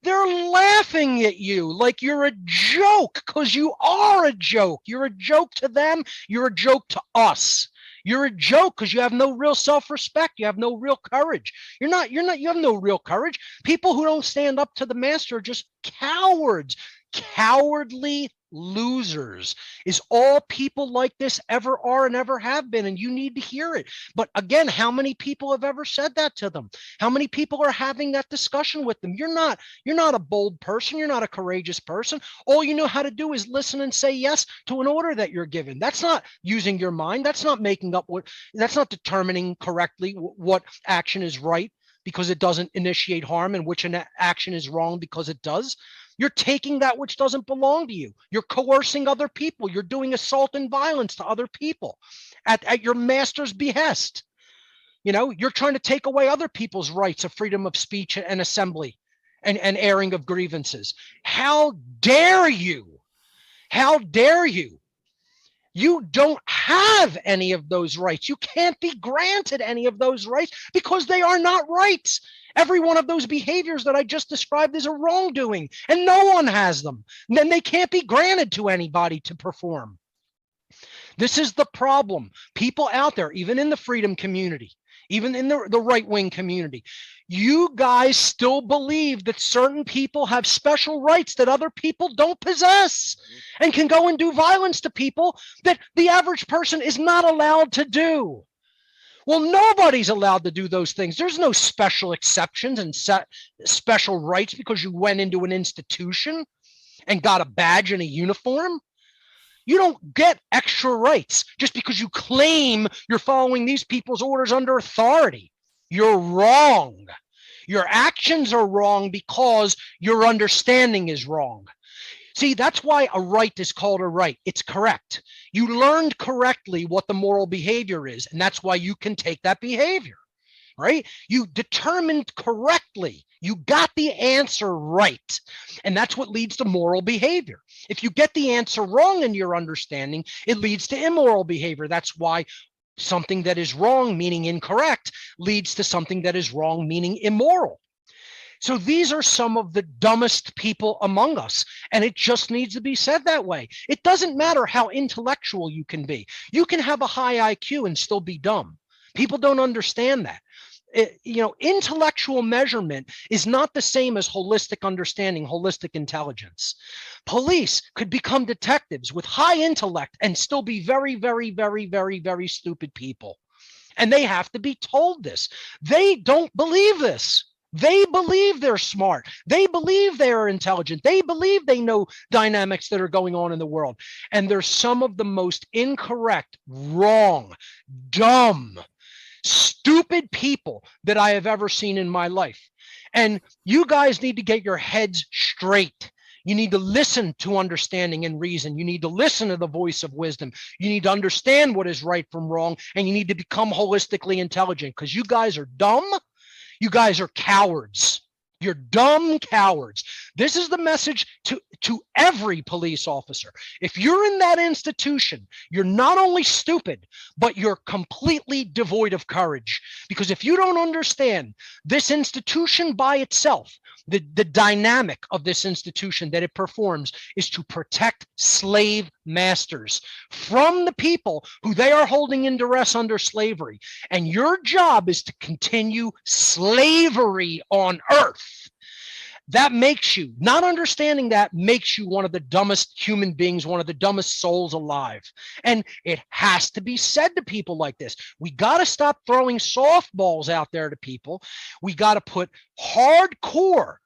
They're laughing at you like you're a joke, because you are a joke. You're a joke to them. You're a joke to us. You're a joke because you have no real self-respect. You have no real courage. You have no real courage. People who don't stand up to the master are just cowards, cowardly losers is all people like this ever are and ever have been. And you need to hear it. But again, how many people have ever said that to them? How many people are having that discussion with them? You're not a bold person. You're not a courageous person. All you know how to do is listen and say yes to an order that you're given. That's not using your mind. That's not that's not determining correctly what action is right because it doesn't initiate harm and which an action is wrong because it does. You're taking that which doesn't belong to you. You're coercing other people. You're doing assault and violence to other people at your master's behest. You know, you're trying to take away other people's rights of freedom of speech and assembly and airing of grievances. How dare you? How dare you? You don't have any of those rights. You can't be granted any of those rights because they are not rights. Every one of those behaviors that I just described is a wrongdoing, and no one has them. And then they can't be granted to anybody to perform. This is the problem. People out there, even in the freedom community, even in the right-wing community, you guys still believe that certain people have special rights that other people don't possess and can go and do violence to people that the average person is not allowed to do. Well, nobody's allowed to do those things. There's no special exceptions and special rights because you went into an institution and got a badge and a uniform. You don't get extra rights just because you claim you're following these people's orders under authority. You're wrong. Your actions are wrong because your understanding is wrong. See, that's why a right is called a right. It's correct. You learned correctly what the moral behavior is, and that's why you can take that behavior, right? You determined correctly. You got the answer right. And that's what leads to moral behavior. If you get the answer wrong in your understanding, it leads to immoral behavior. That's why something that is wrong, meaning incorrect, leads to something that is wrong, meaning immoral. So these are some of the dumbest people among us, and it just needs to be said that way. It doesn't matter how intellectual you can be. You can have a high IQ and still be dumb. People don't understand that. Intellectual measurement is not the same as holistic understanding, holistic intelligence. Police could become detectives with high intellect and still be very, very, very, very, very stupid people. And they have to be told this. They don't believe this. They believe they're smart. They believe they are intelligent. They believe they know dynamics that are going on in the world. And they're some of the most incorrect, wrong, dumb, stupid people that I have ever seen in my life. And you guys need to get your heads straight. You need to listen to understanding and reason. You need to listen to the voice of wisdom. You need to understand what is right from wrong, and you need to become holistically intelligent because you guys are dumb. You guys are cowards. You're dumb cowards. This is the message to every police officer. If you're in that institution, you're not only stupid, but you're completely devoid of courage. Because if you don't understand this institution by itself, the dynamic of this institution that it performs is to protect slave masters from the people who they are holding in duress under slavery. And your job is to continue slavery on earth. That makes you, not understanding that makes you one of the dumbest human beings, one of the dumbest souls alive. And it has to be said to people like this. We got to stop throwing softballs out there to people. We got to put hardcore,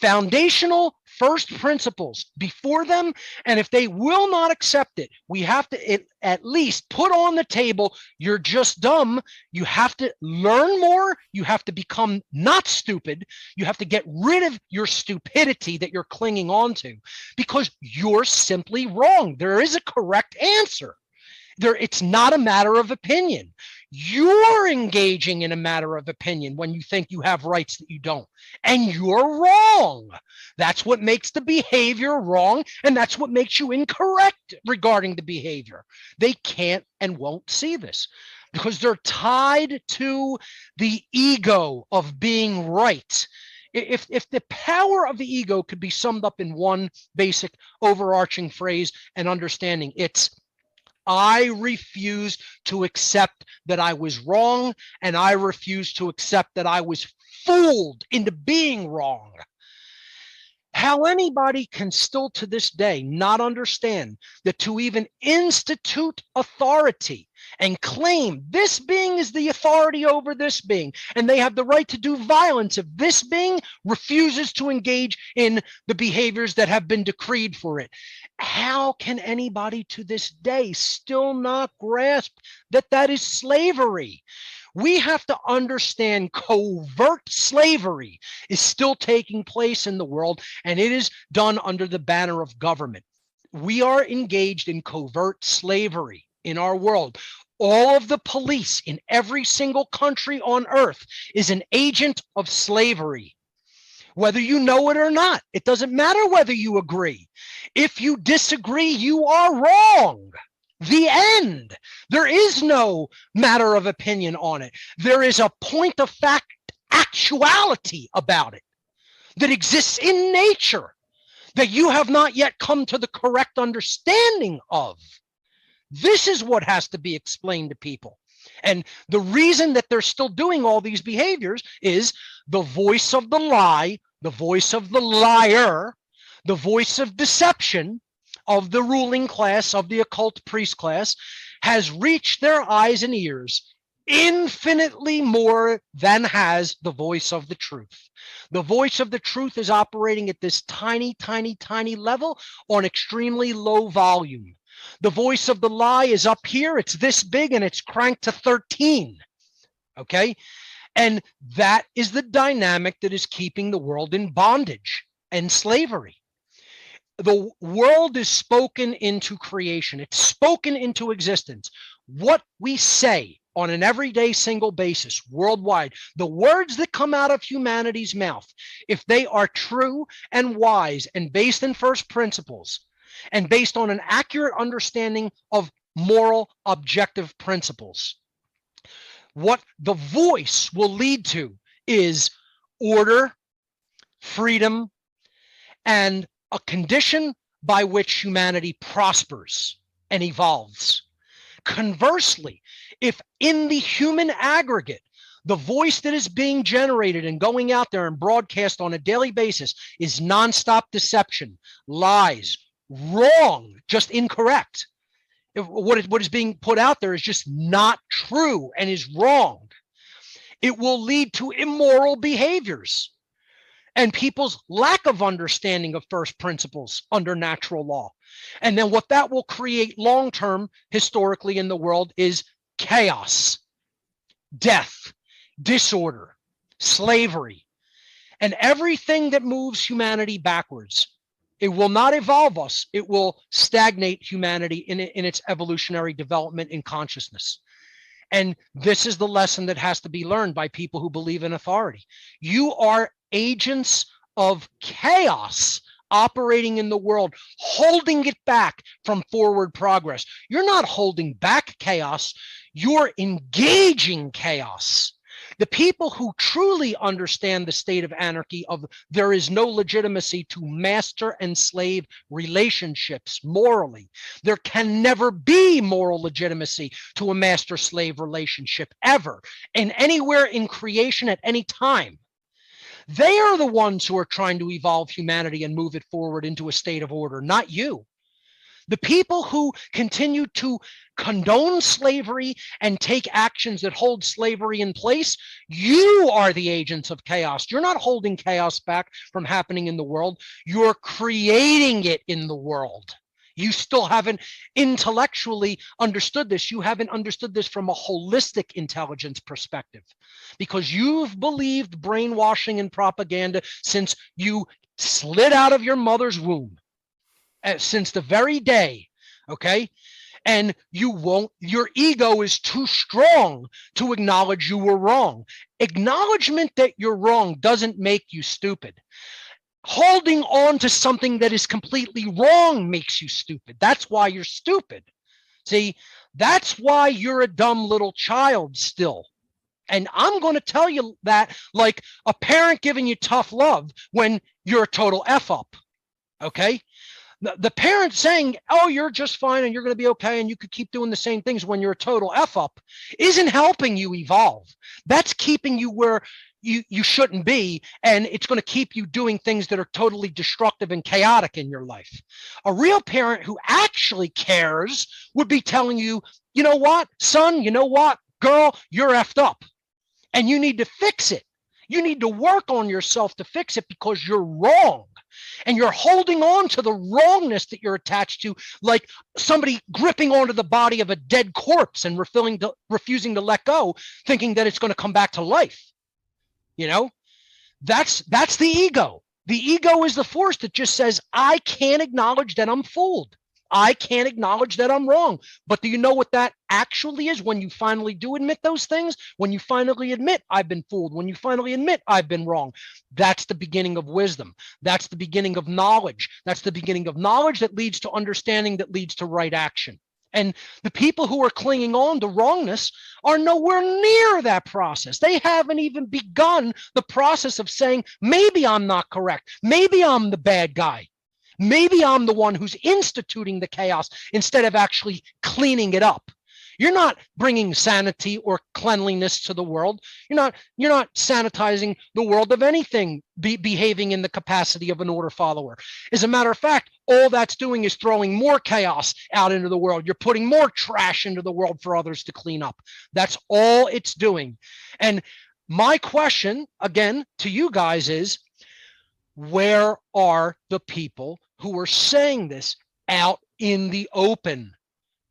foundational first principles before them. And if they will not accept it, we have to at least put on the table, you're just dumb. You have to learn more. You have to become not stupid. You have to get rid of your stupidity that you're clinging on to because you're simply wrong. There is a correct answer. It's not a matter of opinion. You're engaging in a matter of opinion when you think you have rights that you don't. And you're wrong. That's what makes the behavior wrong. And that's what makes you incorrect regarding the behavior. They can't and won't see this because they're tied to the ego of being right. If the power of the ego could be summed up in one basic overarching phrase and understanding, it's I refuse to accept that I was wrong, and I refuse to accept that I was fooled into being wrong. How anybody can still to this day not understand that to even institute authority and claim this being is the authority over this being, and they have the right to do violence if this being refuses to engage in the behaviors that have been decreed for it. How can anybody to this day still not grasp that that is slavery? We have to understand covert slavery is still taking place in the world, and it is done under the banner of government. We are engaged in covert slavery in our world. All of the police in every single country on earth is an agent of slavery. Whether you know it or not, it doesn't matter whether you agree. If you disagree, you are wrong. The end. There is no matter of opinion on it. There is a point of fact actuality about it that exists in nature that you have not yet come to the correct understanding of. This is what has to be explained to people. And the reason that they're still doing all these behaviors is the voice of the lie, the voice of the liar, the voice of deception of the ruling class, of the occult priest class, has reached their eyes and ears infinitely more than has the voice of the truth. The voice of the truth is operating at this tiny, tiny, tiny level on extremely low volume. The voice of the lie is up here. It's this big and it's cranked to 13. Okay. And that is the dynamic that is keeping the world in bondage and slavery. The world is spoken into creation. It's spoken into existence. What we say on an everyday single basis worldwide, the words that come out of humanity's mouth, if they are true and wise and based in first principles and based on an accurate understanding of moral objective principles, what the voice will lead to is order, freedom, and a condition by which humanity prospers and evolves. Conversely, if in the human aggregate, the voice that is being generated and going out there and broadcast on a daily basis is nonstop deception, lies, wrong, just incorrect. What is being put out there is just not true and is wrong. It will lead to immoral behaviors and people's lack of understanding of first principles under natural law. And then what that will create long-term historically in the world is chaos, death, disorder, slavery, and everything that moves humanity backwards. It will not evolve us. It will stagnate humanity in its evolutionary development in consciousness. And this is the lesson that has to be learned by people who believe in authority. You are agents of chaos operating in the world, holding it back from forward progress. You're not holding back chaos. You're engaging chaos. The people who truly understand the state of anarchy of there is no legitimacy to master and slave relationships morally. There can never be moral legitimacy to a master-slave relationship ever and anywhere in creation at any time. They are the ones who are trying to evolve humanity and move it forward into a state of order, not you. The people who continue to condone slavery and take actions that hold slavery in place, you are the agents of chaos. You're not holding chaos back from happening in the world. You're creating it in the world. You still haven't intellectually understood this. You haven't understood this from a holistic intelligence perspective because you've believed brainwashing and propaganda since you slid out of your mother's womb. Since the very day, okay? And your ego is too strong to acknowledge you were wrong. Acknowledgement that you're wrong doesn't make you stupid. Holding on to something that is completely wrong makes you stupid. That's why you're stupid. See, that's why you're a dumb little child still. And I'm going to tell you that like a parent giving you tough love when you're a total F up, okay? The parent saying, oh, you're just fine and you're going to be okay and you could keep doing the same things when you're a total F up isn't helping you evolve. That's keeping you where you shouldn't be, and it's going to keep you doing things that are totally destructive and chaotic in your life. A real parent who actually cares would be telling you, you know what, son, you know what, girl, you're effed up and you need to fix it. You need to work on yourself to fix it because you're wrong. And you're holding on to the wrongness that you're attached to, like somebody gripping onto the body of a dead corpse and refusing to let go, thinking that it's going to come back to life. You know, that's the ego. The ego is the force that just says, I can't acknowledge that I'm fooled. I can't acknowledge that I'm wrong. But do you know what that actually is when you finally do admit those things? When you finally admit I've been fooled, when you finally admit I've been wrong, that's the beginning of wisdom. That's the beginning of knowledge. That's the beginning of knowledge that leads to understanding, that leads to right action. And the people who are clinging on to wrongness are nowhere near that process. They haven't even begun the process of saying, maybe I'm not correct. Maybe I'm the bad guy. Maybe I'm the one who's instituting the chaos instead of actually cleaning it up. You're not bringing sanity or cleanliness to the world. You're not sanitizing the world of anything behaving in the capacity of an order follower. As a matter of fact, all that's doing is throwing more chaos out into the world. You're putting more trash into the world for others to clean up. That's all it's doing. And my question, again, to you guys is, where are the people who are saying this out in the open?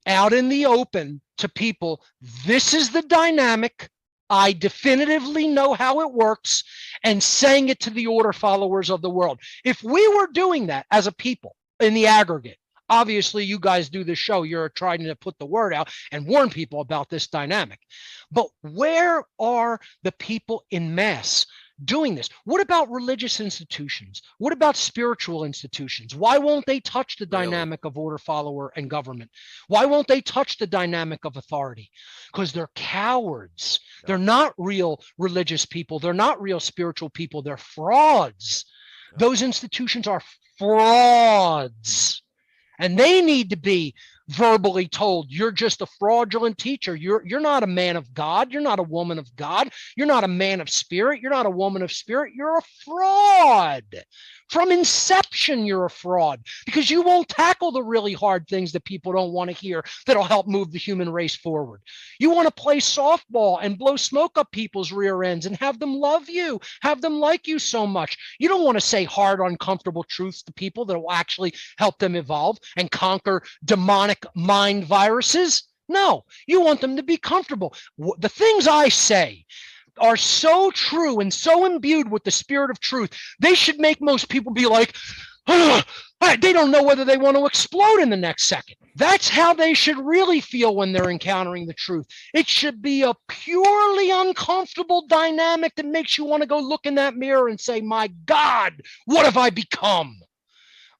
Out in the open to people, this is the dynamic. I definitively know how it works, and saying it to the order followers of the world. If we were doing that as a people in the aggregate, obviously you guys do this show, you're trying to put the word out and warn people about this dynamic. But where are the people in mass doing this? What about religious institutions? What about spiritual institutions? Why won't they touch the dynamic of order follower and government? Why won't they touch the dynamic of authority? Because they're cowards. They're not real religious people. They're not real spiritual people. They're frauds. Those institutions are frauds. And they need to be verbally told, you're just a fraudulent teacher. You're not a man of God. You're not a woman of God. You're not a man of spirit. You're not a woman of spirit. You're a fraud. From inception, you're a fraud, because you won't tackle the really hard things that people don't want to hear that'll help move the human race forward. You want to play softball and blow smoke up people's rear ends and have them love you, have them like you so much. You don't want to say hard, uncomfortable truths to people that will actually help them evolve and conquer demonic mind viruses. No, you want them to be comfortable. The things I say are so true and so imbued with the spirit of truth, they should make most people be like, oh, they don't know whether they want to explode in the next second. That's how they should really feel when they're encountering the truth. It should be a purely uncomfortable dynamic that makes you want to go look in that mirror and say, my God, what have I become?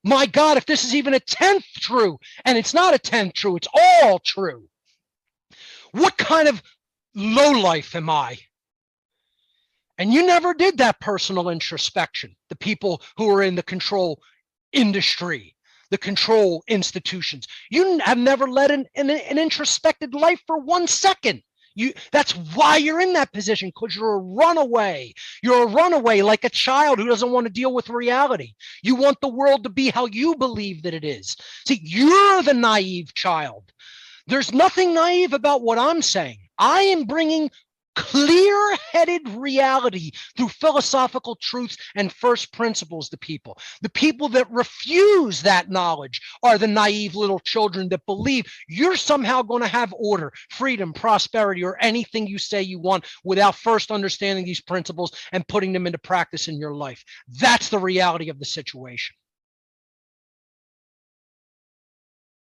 My God, if this is even a 10th true, and it's not a 10th true, it's all true. What kind of lowlife am I? And you never did that personal introspection. The people who are in the control industry, the control institutions, you have never led an introspected life for 1 second. That's why you're in that position, because you're a runaway. You're a runaway, like a child who doesn't want to deal with reality. You want the world to be how you believe that it is. See, you're the naive child. There's nothing naive about what I'm saying. I am bringing clear-headed reality through philosophical truths and first principles to people. The people that refuse that knowledge are the naive little children that believe you're somehow going to have order, freedom, prosperity, or anything you say you want without first understanding these principles and putting them into practice in your life. That's the reality of the situation.